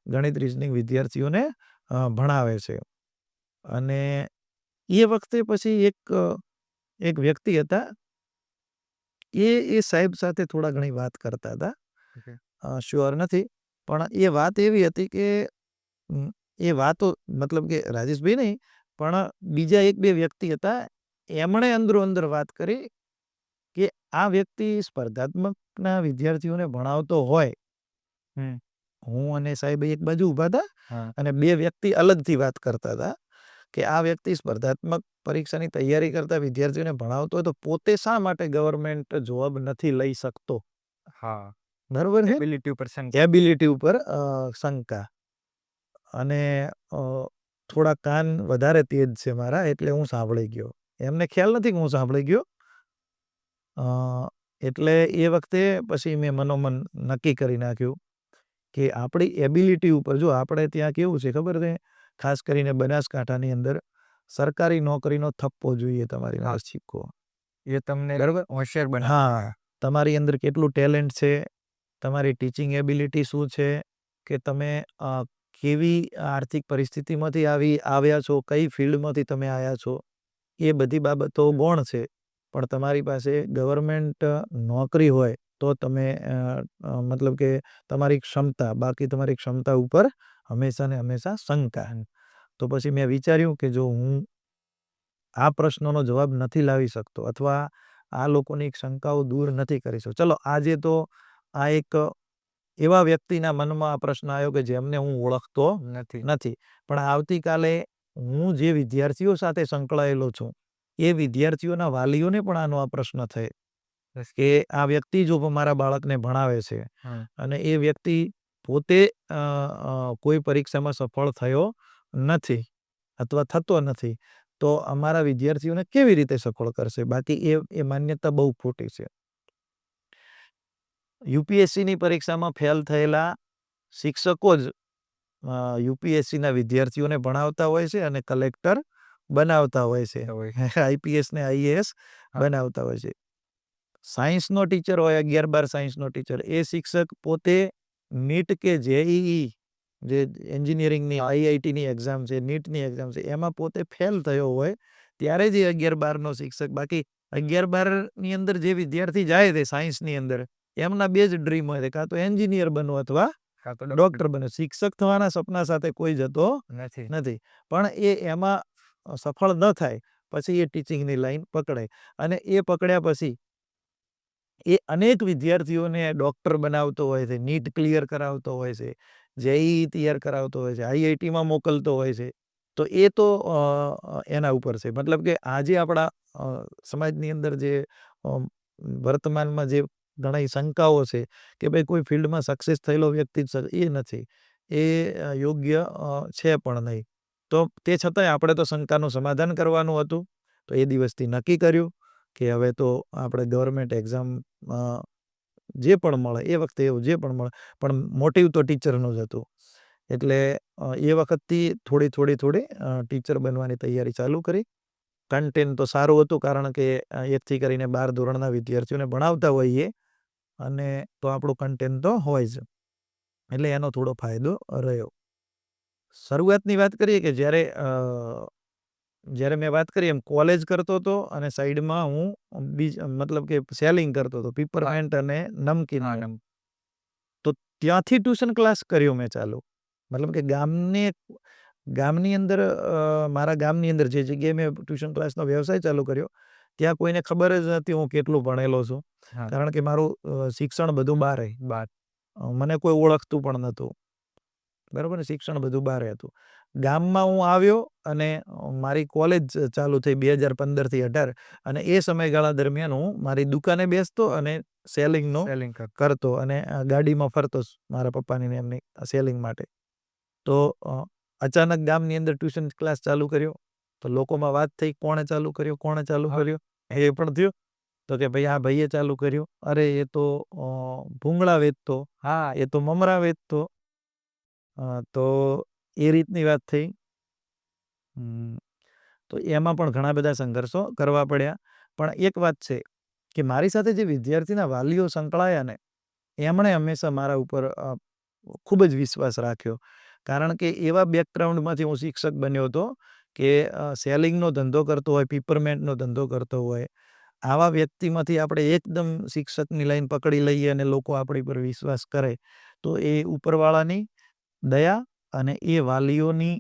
ગણિત રિઝનિંગ વિદ્યાર્થીઓને ભણાવે છે. અને એ વખતે પછી એક વ્યક્તિ હતા, એ સાહેબ સાથે થોડા ઘણી વાત કરતા હતા. શ્યોર નથી, પણ એ વાત એવી હતી કે એ વાતો મતલબ કે રાજેશભાઈ નહીં, પણ બીજા એક બે વ્યક્તિ હતા, એમણે અંદરો અંદર વાત કરી કે આ વ્યક્તિ સ્પર્ધાત્મકના વિદ્યાર્થીઓને ભણાવતો હોય. હું અને સાહેબ એક બાજુ ઊભા હતા અને બે વ્યક્તિ અલગથી વાત કરતા હતા કે આ વ્યક્તિ સ્પર્ધાત્મક પરીક્ષાની તૈયારી કરતા વિદ્યાર્થીઓને ભણાવતો હોય તો પોતે શા માટે ગવર્મેન્ટ જોબ નથી લઈ શકતો. હા, બરોબર છે. એબિલિટી ઉપર શંકા. અને થોડા કાન વધારે તેજ છે મારા, એટલે હું સાંભળી ગયો. એમને ખ્યાલ નથી કે હું સાંભળી ગયો. એટલે એ વખતે પછી મેં મનોમન નક્કી કરી નાખ્યું કે આપણી એબિલિટી ઉપર, જો આપણે ત્યાં કેવું છે ખબર છે, ખાસ કરીને બનાસકાંઠાની અંદર સરકારી નોકરીનો થપ્પો જોઈએ તમારી પાસે સિક્કો. એ તમને બરાબર હોશિયાર બનાવે. હા, તમારી અંદર કેટલું ટેલેન્ટ છે, તમારી ટીચિંગ એબિલિટી શું છે, કે તમે કેવી આર્થિક પરિસ્થિતિમાંથી આવ્યા છો, કઈ ફિલ્ડમાંથી તમે આવ્યા છો, એ બધી બાબતો ગૌણ છે. પણ તમારી પાસે ગવર્મેન્ટ નોકરી હોય તો તમે મતલબ કે તમારી ક્ષમતા, બાકી તમારી ક્ષમતા ઉપર હંમેશા ને હંમેશા શંકા. તો પછી મેં વિચાર્યું કે જો હું આ પ્રશ્નનો જવાબ નથી લાવી શકતો અથવા આ લોકોની શંકાઓ દૂર નથી કરી શકતો, ચલો આજે તો આ એક એવા વ્યક્તિના મનમાં આ પ્રશ્ન આવ્યો કે જેમને હું ઓળખતો નથી, પણ આવતીકાલે હું જે વિદ્યાર્થીઓ સાથે સંકળાયેલો છું એ વિદ્યાર્થીઓના વાલીઓને પણ આનો આ પ્રશ્ન થાય કે આ વ્યક્તિ જો મારા બાળકને ભણાવે છે અને એ વ્યક્તિ પોતે કોઈ પરીક્ષામાં સફળ થયો નથી અથવા થતો નથી, તો અમારા વિદ્યાર્થીઓને કેવી રીતે સફળ કરશે? બાકી એ માન્યતા બહુ ખોટી છે. યુપીએસસીની પરીક્ષામાં ફેલ થયેલા શિક્ષકો જ યુપીએસસીના વિદ્યાર્થીઓને ભણાવતા હોય છે અને કલેક્ટર બનાવતા હોય છે, આઈપીએસ ને આઈએએસ બનાવતા હોય છે. સાયન્સનો ટીચર હોય, 11-12 સાયન્સનો ટીચર, એ શિક્ષક પોતે નીટ કે જેઈઈ જે એન્જિનિયરિંગની આઈઆઈટીની એક્ઝામ છે, નીટની એક્ઝામ છે, એમાં પોતે ફેલ થયો હોય ત્યારે જ 11-12નો શિક્ષક. બાકી 11-12ની અંદર જે વિદ્યાર્થી જાય છે સાયન્સની અંદર, એમના બે જ ડ્રીમ હોય છે, કાં તો એન્જિનિયર બનવું અથવા ડોક્ટર બનવું. શિક્ષક થવાના સપના સાથે કોઈ જતો નથી. પણ એમાં સફળ ન થાય પછી એ ટીચિંગની લાઈન પકડે અને એ પકડ્યા પછી એ અનેક વિદ્યાર્થીઓને ડોક્ટર બનાવતો હોય છે, નીટ ક્લિયર કરાવતો હોય છે, જેઈઈ તૈયાર કરાવતો હોય છે, આઈઆઈટીમાં મોકલતો હોય છે. તો એ તો એના ઉપર છે. મતલબ કે આજે આપણા સમાજની અંદર જે વર્તમાનમાં જે ઘણી શંકાઓ છે કે ભાઈ કોઈ ફિલ્ડમાં સક્સેસ થયેલો વ્યક્તિ એ નથી, એ યોગ્ય છે પણ નહીં. તો તે છતાંય આપણે તો શંકાનું સમાધાન કરવાનું હતું. તો એ દિવસથી નક્કી કર્યું કે હવે તો આપણે ગવર્મેન્ટ એક્ઝામ જે પણ મળે એ વખતે એવું જે પણ મળે, પણ મોટિવ તો ટીચરનું જ હતું. એટલે એ વખતથી થોડી ટીચર બનવાની તૈયારી ચાલુ કરી. કન્ટેન્ટ તો સારું હતું, કારણ કે 1થી કરીને 12 ધોરણના વિદ્યાર્થીઓને ભણાવતા હોઈએ અને તો આપણું કન્ટેન્ટ તો હોય જ. એટલે એનો થોડો ફાયદો રહ્યો. શરૂઆતની વાત કરીએ કે જ્યારે મેં વાત કરી એમ કોલેજ કરતો હતો અને સાઈડમાં હું મતલબ કે સેલિંગ કરતો હતો, પીપરમેન્ટ અને નમકીન. તો ત્યાંથી ટ્યુશન ક્લાસ કર્યો મેં ચાલુ. મતલબ કે ગામની અંદર મારા ગામની અંદર જે જગ્યાએ મેં ટ્યુશન ક્લાસનો વ્યવસાય ચાલુ કર્યો, ત્યાં કોઈને ખબર જ નથી હું કેટલું ભણેલો છું. કારણ કે મારું શિક્ષણ બધું બહાર. મને કોઈ ઓળખતું પણ નહોતું. બરાબર ને, શિક્ષણ બધું બહાર હતું. ગામમાં હું આવ્યો અને મારી કોલેજ ચાલુ થઈ 2015થી 18, અને એ સમયગાળા દરમિયાન હું મારી દુકાને બેસતો અને સેલિંગનો કરતો અને ગાડીમાં ફરતો મારા પપ્પાની ને એમની સેલિંગ માટે. તો અચાનક ગામની અંદર ટ્યુશન ક્લાસ ચાલુ કર્યો. તો લોકોમાં વાત થઈ, કોણે ચાલુ કર્યો એ પણ થયું. તો કે ભાઈ આ ભાઈએ ચાલુ કર્યું, અરે એ તો ભૂંગળા વેચતો, એ તો મમરા વેચતો. તો એ રીતની વાત થઈ. તો એમાં પણ ઘણા બધા સંઘર્ષો કરવા પડ્યા. પણ એક વાત છે કે મારી સાથે જે વિદ્યાર્થીના વાલીઓ સંકળાયા ને, એમણે હંમેશા મારા ઉપર ખૂબ જ વિશ્વાસ રાખ્યો. કારણ કે એવા બેકગ્રાઉન્ડમાંથી હું શિક્ષક બન્યો હતો કે સેલિંગનો ધંધો કરતો હોય, પીપરમેન્ટનો ધંધો કરતો હોય, આવા વ્યક્તિમાંથી આપણે એકદમ શિક્ષકની લાઈન પકડી લઈએ અને લોકો આપણી પર વિશ્વાસ કરે, તો એ ઉપરવાળાની દયા અને એ વાલીઓની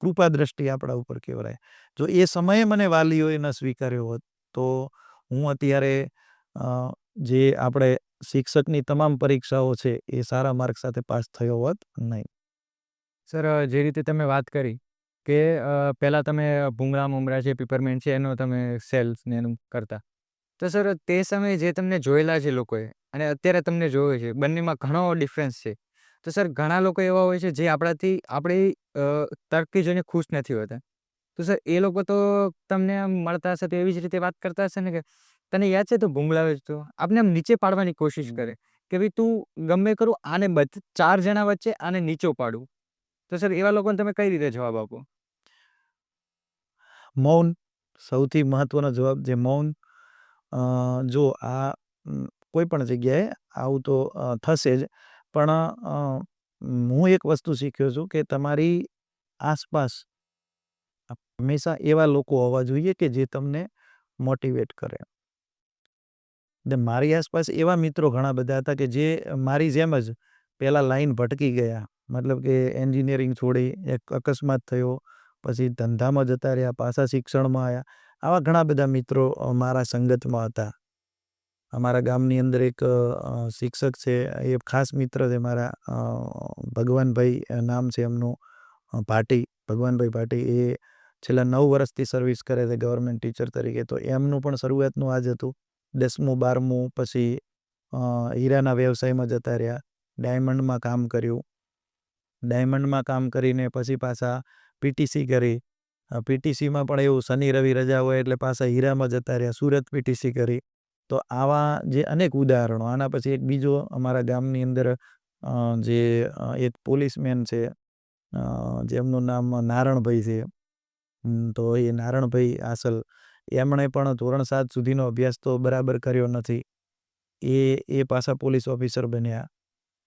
કૃપા દ્રષ્ટિ આપણા ઉપર કહેવાય. જો એ સમયે મને વાલીઓએ ન સ્વીકાર્યો હોત તો હું અત્યારે જે આપણે શિક્ષકની તમામ પરીક્ષાઓ છે એ સારા માર્ક સાથે પાસ થયો હોત નહીં. સર, જે રીતે તમે વાત કરી કે પહેલાં તમે ભૂંગળા મમરા છે, પીપરમેન્ટ છે, એનો તમે સેલ્સ ને એનું કરતા, તો સર તે સમયે જે તમને જોયેલા છે લોકોએ અને અત્યારે તમને જોયો છે, બંનેમાં ઘણો ડિફરન્સ છે. તો સર ઘણા લોકો એવા હોય છે જે આપણી તરફથી જોઈને ખુશ નથી હોતા. તો સર એ લોકો તો તમને આમ મળતા હશે તો એવી જ રીતે વાત કરતા હશે ને કે તને યાદ છે તું ભૂંગળા વેચતો, આપને આમ નીચે પાડવાની કોશિશ કરે કે ભાઈ તું ગમે કરું આને 4 જણા વચ્ચે આને નીચો પાડું. તો સર એવા લોકોને તમે કઈ રીતે જવાબ આપો? મૌન, સૌથી મહત્વનો જવાબ જે મૌન. જો આ કોઈ પણ જગ્યાએ આવું તો થશે જ, પણ હું એક વસ્તુ શીખ્યો છું કે તમારી આસપાસ હંમેશા એવા લોકો હોવા જોઈએ કે જે તમને મોટિવેટ કરે. મારી આસપાસ એવા મિત્રો ઘણા બધા હતા કે જે મારી જેમ જ પહેલાં લાઈન ભટકી ગયા. મતલબ કે એન્જિનિયરિંગ છોડી, એક અકસ્માત થયો, પછી ધંધામાં જતા રહ્યા, પાછા શિક્ષણમાં આવ્યા. આવા ઘણા બધા મિત્રો મારા સંગતમાં હતા. અમારા ગામની અંદર એક શિક્ષક છે, એ ખાસ મિત્ર છે મારા, ભગવાનભાઈ નામ છે એમનું, ભગવાનભાઈ ભાટી. એ છેલ્લા 9 વર્ષથી સર્વિસ કરે છે ગવર્મેન્ટ ટીચર તરીકે. તો એમનું પણ શરૂઆતનું આ જ હતું. 10મું 12મું પછી હીરાના વ્યવસાયમાં જતા રહ્યા, ડાયમંડમાં કામ કર્યું. ડાયમંડમાં કામ કરીને પછી પાછા પીટીસી કરી. પીટીસીમાં પણ એવું શનિ રવિ રજા હોય એટલે પાછા હીરામાં જતા રહ્યા, સુરત પીટીસી કરી. તો આવા જે અનેક ઉદાહરણો. આના પછી એક બીજો અમારા ગામની અંદર જે એક પોલીસમેન છે, જેમનું નામ નારણભાઈ છે. તો એ નારણભાઈ આસલ, એમણે પણ ધોરણ 7 સુધીનો અભ્યાસ તો બરાબર કર્યો નથી. એ પાછા પોલીસ ઓફિસર બન્યા.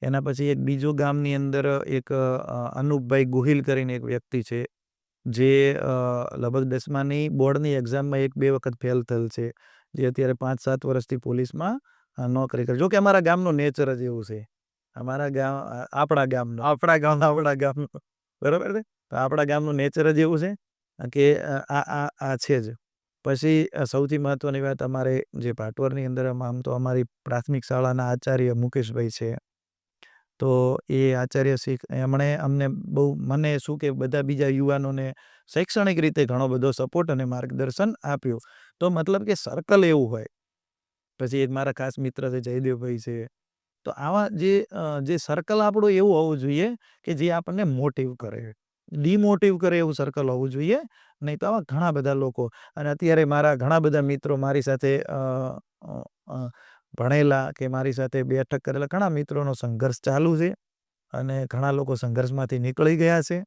એના પછી એક બીજો ગામની અંદર એક અનુપભાઈ ગોહિલ કરીને એક વ્યક્તિ છે, જે લગભગ 10માની બોર્ડની એક્ઝામમાં 1-2 વખત ફેલ થયેલ છે, જે અત્યારે 5-7 વર્ષથી પોલીસમાં નોકરી કરે. જો કે અમારા ગામનું નેચર જ એવું છે. આપણા ગામનું બરાબર છે. તો આપણા ગામનું નેચર જ એવું છે કે આ છે જ. પછી સૌથી મહત્વની વાત, અમારે જે ભાટવરની અંદર આમ તો અમારી પ્રાથમિક શાળાના આચાર્ય મુકેશભાઈ છે. તો એ આચાર્ય એમણે અમને બહુ, મને શું કે બધા બીજા યુવાનોને શૈક્ષણિક રીતે ઘણો બધો સપોર્ટ અને માર્ગદર્શન આપ્યું. તો મતલબ કે સર્કલ એવું હોય પછી એક મારા ખાસ મિત્ર છે જયદેવભાઈ છે. તો આવા જે સર્કલ આપણું એવું હોવું જોઈએ કે જે આપણને મોટિવ કરે, ડિમોટિવ કરે એવું સર્કલ હોવું જોઈએ. નહીં તો આવા ઘણા બધા લોકો, અને અત્યારે મારા ઘણા બધા મિત્રો મારી સાથે ભણેલા કે મારી સાથે બેઠક કરેલા ઘણા મિત્રોનો સંઘર્ષ ચાલુ છે, અને ઘણા લોકો સંઘર્ષમાંથી નીકળી ગયા છે.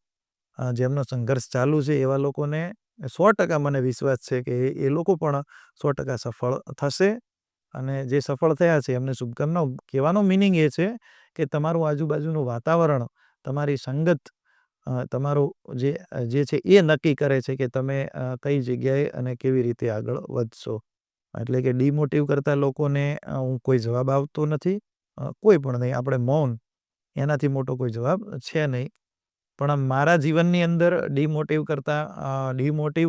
જેમનો સંઘર્ષ ચાલુ છે એવા લોકોને 100% મને વિશ્વાસ છે કે એ લોકો પણ 100% સફળ થશે. અને જે સફળ થયા છે એમને શુભકામનાઓ. કહેવાનો મિનિંગ એ છે કે તમારું આજુબાજુનું વાતાવરણ, તમારી સંગત, તમારું જે છે એ નક્કી કરે છે કે તમે કઈ જગ્યાએ અને કેવી રીતે આગળ વધશો. એટલે કે ડિમોટિવ કરતા લોકોને હું કોઈ જવાબ આપતો નથી, કોઈ પણ નહીં. આપણે મૌન, એનાથી મોટો કોઈ જવાબ છે નહીં. પણ મારા જીવનની અંદર ડિમોટિવ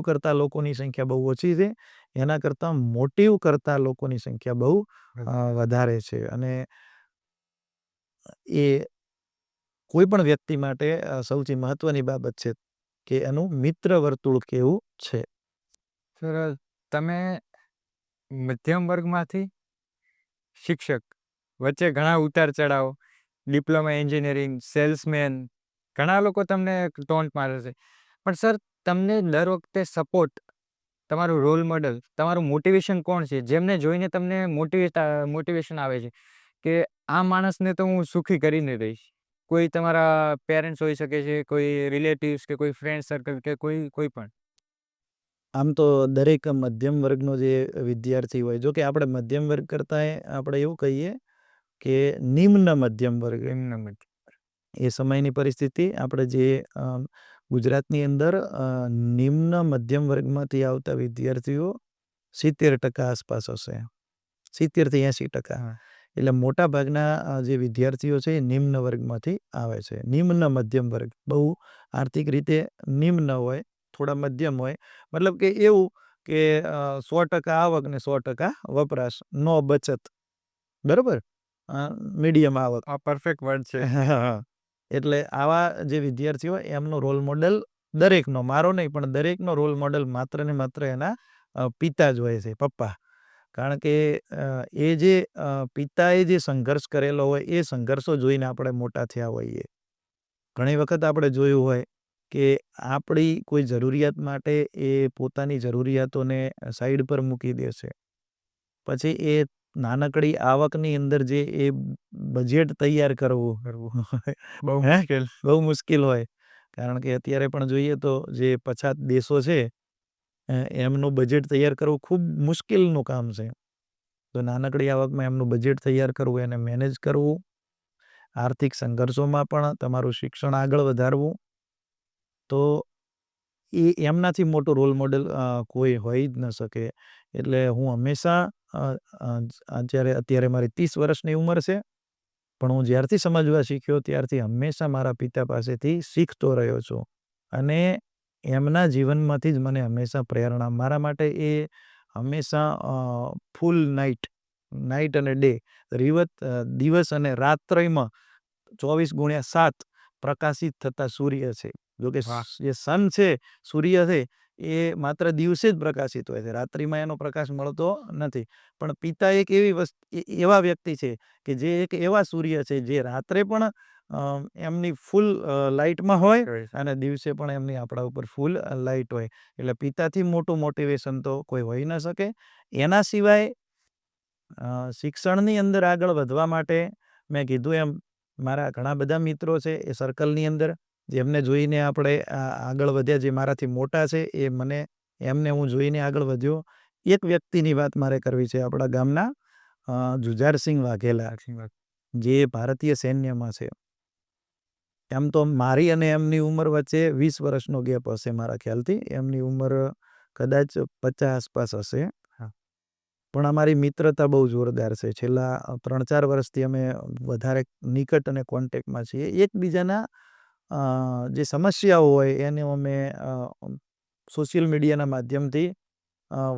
કરતા લોકોની સંખ્યા બહુ ઓછી છે. એના કરતાં મોટિવ કરતા લોકોની સંખ્યા બહુ વધારે છે. અને એ કોઈ પણ વ્યક્તિ માટે સૌથી મહત્વની બાબત છે કે એનું મિત્ર વર્તુળ કેવું છે. સર, તમે મધ્યમ વર્ગમાંથી શિક્ષક, વચ્ચે ઘણા ઉતાર ચઢાવ, ડિપ્લોમા એન્જિનિયરિંગ, સેલ્સમેન, ઘણા લોકો તમને ટોન્ટ મારે છે. પણ સર, તમને દર વખતે સપોર્ટ, તમારું રોલ મોડલ, તમારું મોટિવેશન કોણ છે? જેમને જોઈને તમને મોટિવેશન આવે છે કે આ માણસને તો હું સુખી કરીને રહીશ. કોઈ તમારા પેરેન્ટ્સ હોઈ શકે છે, કોઈ રિલેટિવ્સ, કે કોઈ ફ્રેન્ડ સર્કલ, કે કોઈ પણ. આમ તો દરેક મધ્યમ વર્ગનો જે વિદ્યાર્થી હોય, જો કે આપણે મધ્યમ વર્ગ કરતાં આપણે એવું કહીએ કે નિમ્ન મધ્યમ વર્ગ. એ સમયની પરિસ્થિતિ, આપણે જે ગુજરાતની અંદર નિમ્ન મધ્યમ વર્ગમાંથી આવતા વિદ્યાર્થીઓ 70% આસપાસ હશે, 70-80%. એટલે મોટા ભાગના જે વિદ્યાર્થીઓ છે એ નિમ્ન વર્ગમાંથી આવે છે. નિમ્ન મધ્યમ વર્ગ, બહુ આર્થિક રીતે નિમ્ન હોય, થોડા મધ્યમ હોય. મતલબ કે એવું કે 100% આવક ને 100% વપરાશ, નો બચત. બરાબર, મીડિયમ આવક. પરફેક્ટ વર્ડ છે. એટલે આવા જે વિદ્યાર્થીઓ, એમનો રોલ મોડલ દરેકનો, મારો નહીં પણ દરેકનો રોલ મોડલ માત્ર ને માત્ર એના પિતા જ હોય છે, પપ્પા. કારણ કે એ જે પિતાએ જે સંઘર્ષ કરેલો હોય એ સંઘર્ષો જોઈને આપણે મોટા થયા હોઈએ. ઘણી વખત આપણે જોયું હોય કે આપણી કોઈ જરૂરિયાત માટે એ પોતાની જરૂરિયાતોને સાઈડ પર મૂકી દેશે. પછી એ નાનકડી આવકની અંદર જે એ બજેટ તૈયાર કરવું બહુ મુશ્કેલ હોય. કારણ કે અત્યારે પણ જોઈએ તો જે પછાત દેશો છે એમનું બજેટ તૈયાર કરવું ખૂબ મુશ્કેલનું કામ છે. તો નાનકડી આવકમાં એમનું બજેટ તૈયાર કરવું, એને મેનેજ કરવું, આર્થિક સંઘર્ષોમાં પણ તમારું શિક્ષણ આગળ વધારવું, તો એ એમનાથી મોટો રોલ મોડેલ કોઈ હોઈ જ ન શકે. એટલે હું હંમેશા અત્યારે મારી 30 વર્ષની ઉંમર છે, પણ હું જ્યારથી સમજવા શીખ્યો ત્યારથી હંમેશા મારા પિતા પાસેથી શીખતો રહ્યો છું. અને એમના જીવનમાંથી જ મને હંમેશા પ્રેરણા. મારા માટે એ હંમેશા ફૂલ નાઇટ અને ડે, દિવસ અને રાત્રિમાં 24/7 પ્રકાશિત થતા સૂર્ય છે. જોકે જે સન છે, સૂર્ય છે, એ માત્ર દિવસે જ પ્રકાશિત હોય છે, રાત્રિમાં એનો પ્રકાશ મળતો નથી. પણ પિતા એક એવા વ્યક્તિ છે કે જે એક એવા સૂર્ય છે જે રાત્રે પણ એમની ફૂલ લાઇટમાં હોય અને દિવસે પણ એમની આપણા ઉપર ફૂલ લાઇટ હોય. એટલે પિતાથી મોટું મોટિવેશન તો કોઈ હોઈ ન શકે. એના સિવાય શિક્ષણની અંદર આગળ વધવા માટે મેં કીધું એમ મારા ઘણા બધા મિત્રો છે એ સર્કલની અંદર, જેમને જોઈને આપણે આગળ વધ્યા. જે મારાથી મોટા છે એમને હું જોઈને આગળ વધ્યો. એક વ્યક્તિની વાત મારે કરવી છે, આપણા ગામના જુઝારસિંહ વાઘેલા, જે ભારતીય સૈન્યમાં છે. એમ તો મારી અને એમની ઉંમર વચ્ચે 20 વર્ષનો ગેપ હશે મારા ખ્યાલથી. એમની ઉંમર કદાચ 50 આસપાસ હશે. પણ અમારી મિત્રતા બહુ જોરદાર છે. છેલ્લા 3-4 વર્ષથી અમે વધારે નિકટ અને કોન્ટેક્ટમાં છીએ. એકબીજાના જે સમસ્યાઓ હોય એને અમે સોશિયલ મીડિયાના માધ્યમથી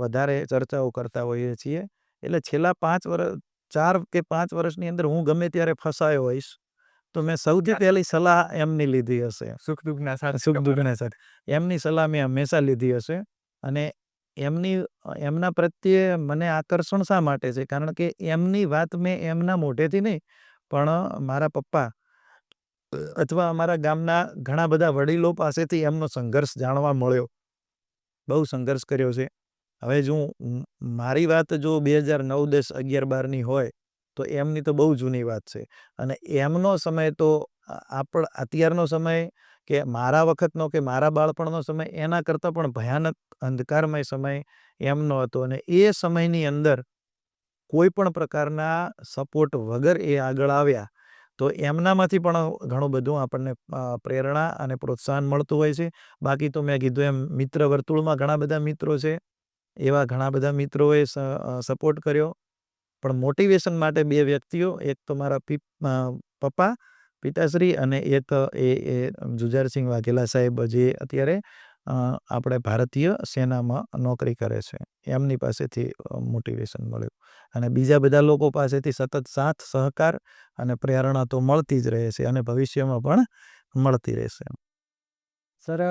વધારે ચર્ચાઓ કરતા હોઈએ છીએ. એટલે છેલ્લા 4 કે 5 વર્ષની અંદર હું ગમે ત્યારે ફસાયો હોઈશ તો મેં સૌથી પહેલી સલાહ એમની લીધી હશે. સુખ દુઃખના સાથે એમની સલાહ મેં હંમેશા લીધી હશે. અને એમના પ્રત્યે મને આકર્ષણ શા માટે છે? કારણ કે એમની વાત મેં એમના મોઢેથી નહીં, પણ મારા પપ્પા અથવા અમારા ગામના ઘણા બધા વડીલો પાસેથી એમનો સંઘર્ષ જાણવા મળ્યો. બહુ સંઘર્ષ કર્યો છે. હવે જો મારી વાત જો 2009, 10, 11, 12ની હોય, તો એમની તો બહુ જૂની વાત છે. અને એમનો સમય તો અત્યારનો સમય કે મારા વખતનો કે મારા બાળપણનો સમય એના કરતાં પણ ભયાનક અંધકારમય સમય એમનો હતો. અને એ સમયની અંદર કોઈ પણ પ્રકારના સપોર્ટ વગર એ આગળ આવ્યા. તો એમનામાંથી પણ ઘણું બધું આપણને પ્રેરણા અને પ્રોત્સાહન મળતું હોય છે. બાકી તો મેં કીધું એમ મિત્ર વર્તુળમાં ઘણા બધા મિત્રો છે. એવા ઘણા બધા મિત્રોએ સપોર્ટ કર્યો. પણ મોટિવેશન માટે 2 વ્યક્તિઓ, એક તો મારા પપ્પા પિતાશ્રી અને એક એ જુઝારસિંહ વાઘેલા સાહેબ, જે અત્યારે આપણે ભારતીય સેનામાં નોકરી કરે છે. એમની પાસેથી મોટિવેશન મળ્યું. અને બીજા બધા લોકો પાસેથી સતત સાથ સહકાર અને પ્રેરણા તો મળતી જ રહે છે અને ભવિષ્યમાં પણ મળતી રહેશે. સર,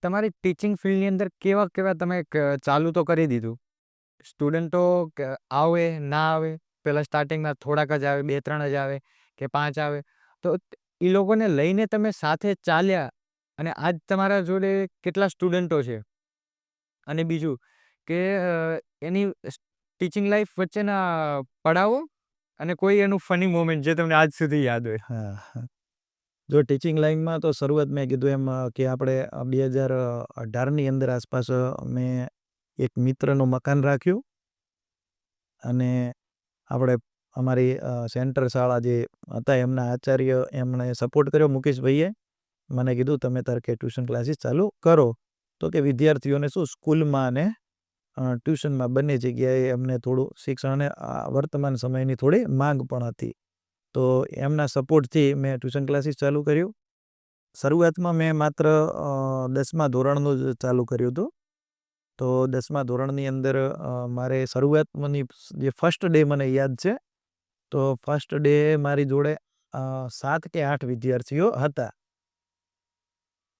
તમારી ટીચિંગ ફિલ્ડની અંદર કેવા તમે ચાલુ તો કરી દીધું. સ્ટુડન્ટો આવે ના આવે, પહેલાં સ્ટાર્ટિંગમાં થોડાક જ આવે, 2-3 જ આવે કે 5 આવે, તો એ લોકોને લઈને તમે સાથે ચાલ્યા અને આજ તમારા જોડે કેટલા સ્ટુડન્ટો છે? અને બીજું કે એની ટીચિંગ લાઈફ વચ્ચેના પડાવો અને કોઈ એનું ફની મોમેન્ટ જે તમને આજ સુધી યાદ હોય. હા. જો ટીચિંગ લાઈનમાં તો શરૂઆત મેં કીધું એમ કે આપણે 2018ની અંદર આસપાસ મેં એક મિત્રનું મકાન રાખ્યું. અને આપણે અમારી સેન્ટર શાળા જે હતા એમના આચાર્ય એમણે સપોર્ટ કર્યો. મુકેશભાઈએ મને કીધું તમે તાર કે ટ્યુશન ક્લાસીસ ચાલુ કરો. તો કે વિદ્યાર્થીઓને શું સ્કૂલમાં અને ટ્યુશનમાં બંને જગ્યાએ અમને થોડું શિક્ષણ અને વર્તમાન સમયની થોડી માંગ પણ હતી. તો એમના સપોર્ટથી મેં ટ્યુશન ક્લાસીસ ચાલુ કર્યું. શરૂઆતમાં મેં માત્ર 10મા ધોરણનું જ ચાલુ કર્યું હતું. તો 10મા ધોરણની અંદર મારે શરૂઆતની જે ફર્સ્ટ ડે મને યાદ છે, તો ફર્સ્ટ ડે મારી જોડે 7 કે 8 વિદ્યાર્થીઓ હતા.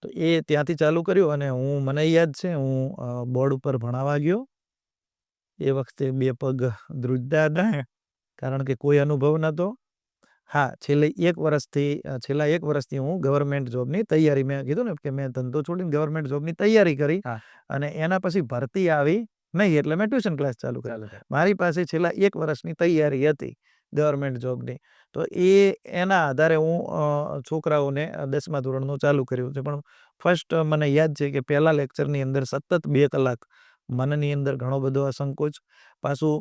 તો એ ત્યાંથી ચાલુ કર્યું અને મને યાદ છે હું બોર્ડ ઉપર ભણાવવા ગયો. એ વખતે 2 પગ ધ્રુજતા હતા, કારણ કે કોઈ અનુભવ નહોતો. હા, છેલ્લા 1 વર્ષથી હું ગવર્મેન્ટ જોબની તૈયારી, મેં કીધું ને કે મેં ધંધો છોડીને ગવર્મેન્ટ જોબની તૈયારી કરી. હા. અને એના પછી ભરતી આવી નહીં એટલે મેં ટ્યુશન ક્લાસ ચાલુ કર્યા. મારી પાસે છેલ્લા 1 વર્ષની તૈયારી હતી ગવર્મેન્ટ જોબની. તો એના આધારે હું છોકરાઓને 10મા ધોરણનું ચાલુ કર્યું છે. પણ ફર્સ્ટ મને યાદ છે કે પહેલા લેક્ચરની અંદર સતત 2 કલાક મનની અંદર ઘણો બધો અસંકોચ. પાછું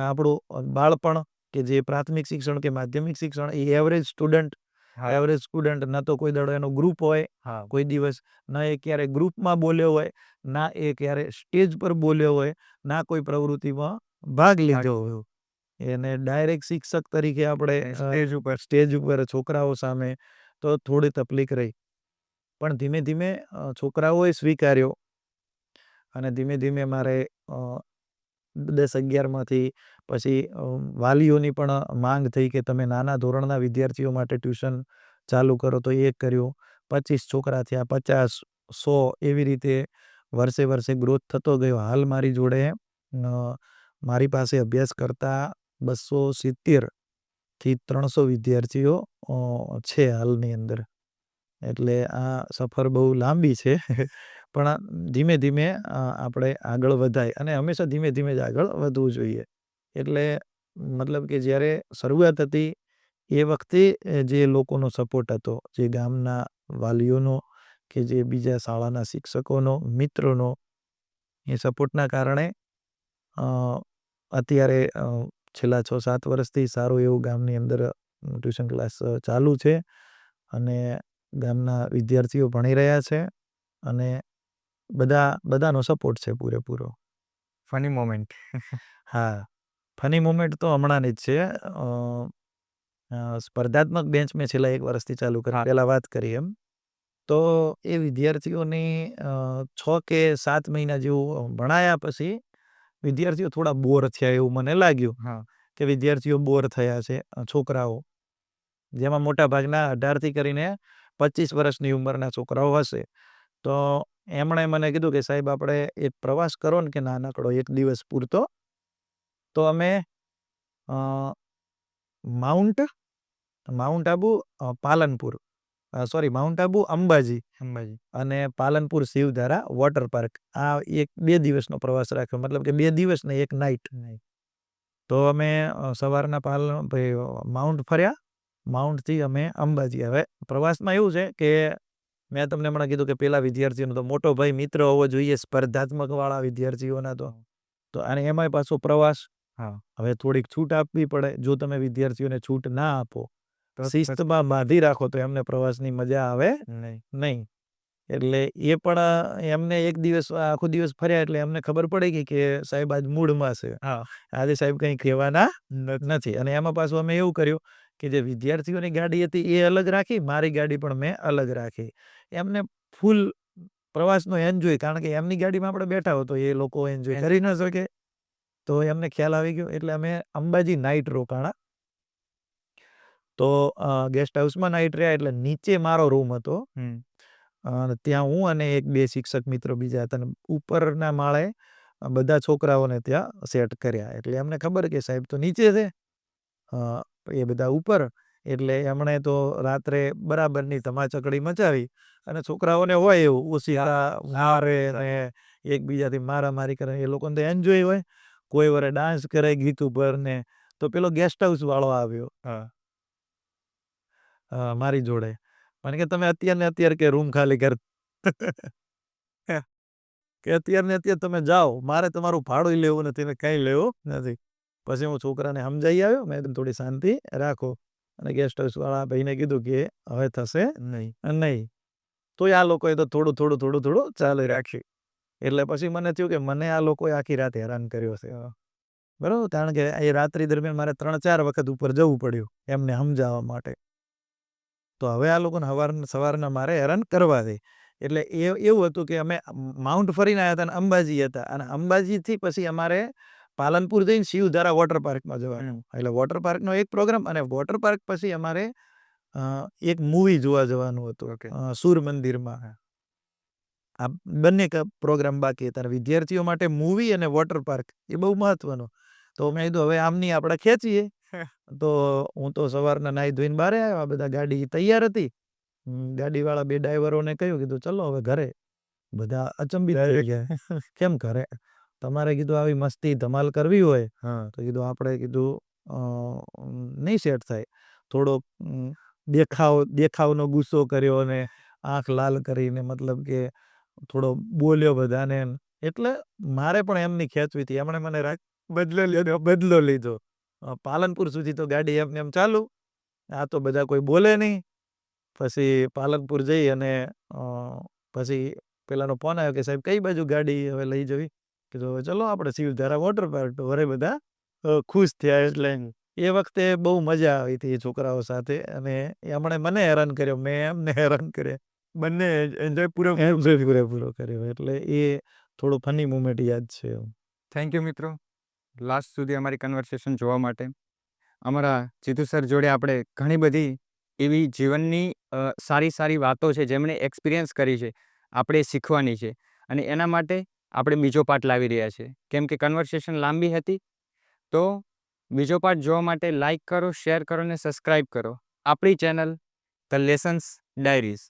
આપણું બાળપણ કે જે પ્રાથમિક શિક્ષણ કે માધ્યમિક શિક્ષણ, એ એવરેજ સ્ટુડન્ટ ના તો કોઈ દાડો એનો ગ્રુપ હોય, કોઈ દિવસ ના એ ક્યારે ગ્રુપમાં બોલ્યો હોય, ના એ ક્યારે સ્ટેજ પર બોલ્યો હોય, ના કોઈ પ્રવૃત્તિમાં ભાગ લીધો હોય. એને ડાયરેક્ટ શિક્ષક તરીકે આપણે સ્ટેજ ઉપર છોકરાઓ સામે, તો થોડી તકલીફ રહી. પણ ધીમે ધીમે છોકરાઓએ સ્વીકાર્યો અને ધીમે ધીમે મારે 10-11માંથી પછી વાલીઓની પણ માંગ થઈ કે તમે નાના ધોરણના વિદ્યાર્થીઓ માટે ટ્યુશન ચાલુ કરો. તો એ કર્યું. 25 છોકરા થયા, 50, 100, એવી રીતે વર્ષે ગ્રોથ થતો ગયો. હાલ મારી જોડે મારી પાસે અભ્યાસ કરતા 270થી 300 વિદ્યાર્થીઓ છે હાલની અંદર. એટલે આ સફર બહુ લાંબી છે. પણ ધીમે ધીમે આપણે આગળ વધાય અને હંમેશા ધીમે ધીમે જ આગળ વધવું જોઈએ. એટલે મતલબ કે જ્યારે શરૂઆત હતી એ વખતે જે લોકોનો સપોર્ટ હતો, જે ગામના વાલીઓનો કે જે બીજા શાળાના શિક્ષકોનો, મિત્રોનો, એ સપોર્ટના કારણે અત્યારે છેલ્લા 6-7 વર્ષથી સારું એવું ગામની અંદર ટ્યુશન ક્લાસ ચાલુ છે અને ગામના વિદ્યાર્થીઓ ભણી રહ્યા છે અને બધાનો સપોર્ટ છે પૂરેપૂરો. Funny moment. હા, ફની મોમેન્ટ તો હમણાંની જ છે. સ્પર્ધાત્મક બેન્ચ મેં છેલ્લા 1 વર્ષથી ચાલુ કરી, પહેલાં વાત કરી એમ. તો એ વિદ્યાર્થીઓની 6 કે 7 મહિના જેવું ભણાયા પછી વિદ્યાર્થીઓ થોડા બોર થયા એવું મને લાગ્યું. કે વિદ્યાર્થીઓ બોર થયા છે, છોકરાઓ, જેમાં મોટા ભાગના 18થી કરીને 25 વર્ષની ઉંમરના છોકરાઓ હશે. તો એમણે મને કીધું કે સાહેબ આપણે એક પ્રવાસ કરો ને કે નાનકડો 1 દિવસ પૂરતો. તો અમે અ, mount mount Abu, Palanpur, mount Abu, Ambaji અને પાલનપુર શિવધારા વોટર પાર્ક, આ 2 દિવસનો પ્રવાસ રાખ્યો. મતલબ કે 2 દિવસ ને 1 નાઈટ. તો અમે સવારના માઉન્ટ ફર્યા. માઉન્ટથી અમે અંબાજી. હવે પ્રવાસમાં એવું છે કે મેં તમને હમણાં કીધું કે પેલા વિદ્યાર્થીઓનો તો મોટો ભાઈ મિત્ર હોવો જોઈએ, સ્પર્ધાત્મક વાળા વિદ્યાર્થીઓના તો અને એમાંય પાછો પ્રવાસ. હવે થોડીક છૂટ આપવી પડે. જો તમે વિદ્યાર્થીઓને છૂટ ના આપો, શિસ્તમાં બાંધી રાખો, તો એમને પ્રવાસની મજા આવે નહીં. એટલે એ પણ એમને 1 દિવસ આખો દિવસ ફર્યા એટલે એમને ખબર પડી ગઈ કે સાહેબ આજ મૂડમાં છે. આજે સાહેબ કંઈ કહેવાના નથી. અને એમાં પાછું અમે એવું કર્યું કે જે વિદ્યાર્થીઓની ગાડી હતી એ અલગ રાખી, મારી ગાડી પણ મેં અલગ રાખી. એમને ફૂલ પ્રવાસનો એન્જોય, કારણ કે એમની ગાડીમાં આપણે બેઠા હો તો એ લોકો એન્જોય કરી ન શકે. તો એમને ખ્યાલ આવી ગયો. એટલે અમે અંબાજી નાઈટ રોકાણા. તો ગેસ્ટ હાઉસમાં નાઈટ રહ્યા. એટલે નીચે મારો રૂમ હતો. અને ત્યાં હું અને 1-2 શિક્ષક મિત્રો બીજા હતા. અને ઉપરના માળે બધા છોકરાઓને ત્યાં સેટ કર્યા. એટલે એમને ખબર કે સાહેબ તો નીચે છે, એ બધા ઉપર. એટલે એમણે તો રાત્રે બરાબરની ધમાચકડી મચાવી. અને છોકરાઓને હોય એવું ઉછીના મારે ને એકબીજાથી મારામારી કરે. એ લોકોને તો એન્જોય હોય. કોઈ વરે ડાન્સ કરે ગીત ઉપર ને. તો પેલો ગેસ્ટ હાઉસ વાળો આવ્યો મારી જોડે. મને કે તમે અત્યારે કે રૂમ ખાલી કર કે અત્યારે તમે જાઓ, મારે તમારું ભાડું લેવું નથી ને કંઈ લેવું નથી. પછી હું છોકરાને સમજાઈ આવ્યો. મેં કીધું થોડી શાંતિ રાખો. અને ગેસ્ટ હાઉસ વાળા ભાઈને કીધું કે હવે થશે નહીં. તો આ લોકોએ તો થોડું ચાલુ રાખ્યું. એટલે પછી મને થયું કે મને આ લોકોએ આખી રાત હેરાન કર્યો છે. બરાબર, કારણ કે એ રાત્રિ દરમિયાન મારે 3-4 વખત ઉપર જવું પડ્યું એમને સમજાવવા માટે. તો હવે આ લોકોને સવારના મારે હેરાન કરવા દે. એટલે એવું હતું કે અમે માઉન્ટ ફરીને આવ્યા હતા અને અંબાજી હતા. અને અંબાજીથી પછી અમારે પાલનપુર જઈને શિવધારા વોટર પાર્કમાં જવાનું. એટલે વોટર પાર્કનો એક પ્રોગ્રામ, અને વોટર પાર્ક પછી અમારે એક મૂવી જોવા જવાનું હતું સૂર મંદિરમાં. આ બંને પ્રોગ્રામ બાકી હતા. વિદ્યાર્થીઓ માટે મૂવી અને વોટર પાર્ક એ બહુ મહત્વનું. તો મેં કીધું હવે આમની આપણે ખેંચીએ. તો હું તો સવારના નાહી ધોઈને બહાર આવ્યા. બધા ગાડી તૈયાર હતી. ગાડીવાળા 2 ડ્રાઈવરોને કહ્યું, કીધું ચલો હવે ઘરે. બધા અચંબિત થઈ ગયા. કેમ ઘરે? તમારે કીધું આવી મસ્તી ધમાલ કરવી હોય તો કીધું આપણે નહીં સેટ થાય. થોડો દેખાવનો ગુસ્સો કર્યો અને આંખ લાલ કરીને, મતલબ કે થોડો બોલ્યો બધાને. એટલે મારે પણ એમની ખેંચવી હતી. એમણે મને બદલો લીધો. પાલનપુર સુધી તો ગાડી એમ ચાલુ. આ તો બધા કોઈ બોલે નહીં. પછી પાલનપુર જઈ અને પછી પેલાનો ફોન આવ્યો કે સાહેબ કઈ બાજુ ગાડી હવે લઈ જવી. કીધું હવે ચલો આપણે શિવધારા વોટર પાર્ક. તો વરે બધા ખુશ થયા. એટલે એ વખતે બહુ મજા આવી હતી એ છોકરાઓ સાથે. અને એમણે મને હેરાન કર્યો, મેં એમને હેરાન કર્યા. બંને એન્જોય પૂરેપૂરો કર્યો. એટલે એ થોડું ફની મુમેન્ટ યાદ છે. થેન્ક યુ મિત્રો, લાસ્ટ સુધી અમારી કન્વર્સેશન જોવા માટે. અમારા જીતુ સર જોડે આપણે ઘણી બધી એવી જીવનની સારી વાતો છે જેમણે એક્સપિરિયન્સ કરી છે, આપણે શીખવાની છે. અને એના માટે આપણે બીજો પાર્ટ લાવી રહ્યા છે. કેમ કે કન્વર્સેશન લાંબી હતી. તો બીજો પાર્ટ જોવા માટે લાઈક કરો, શેર કરો અને સબસ્ક્રાઈબ કરો આપણી ચેનલ ધ લેસન્સ ડાયરીઝ.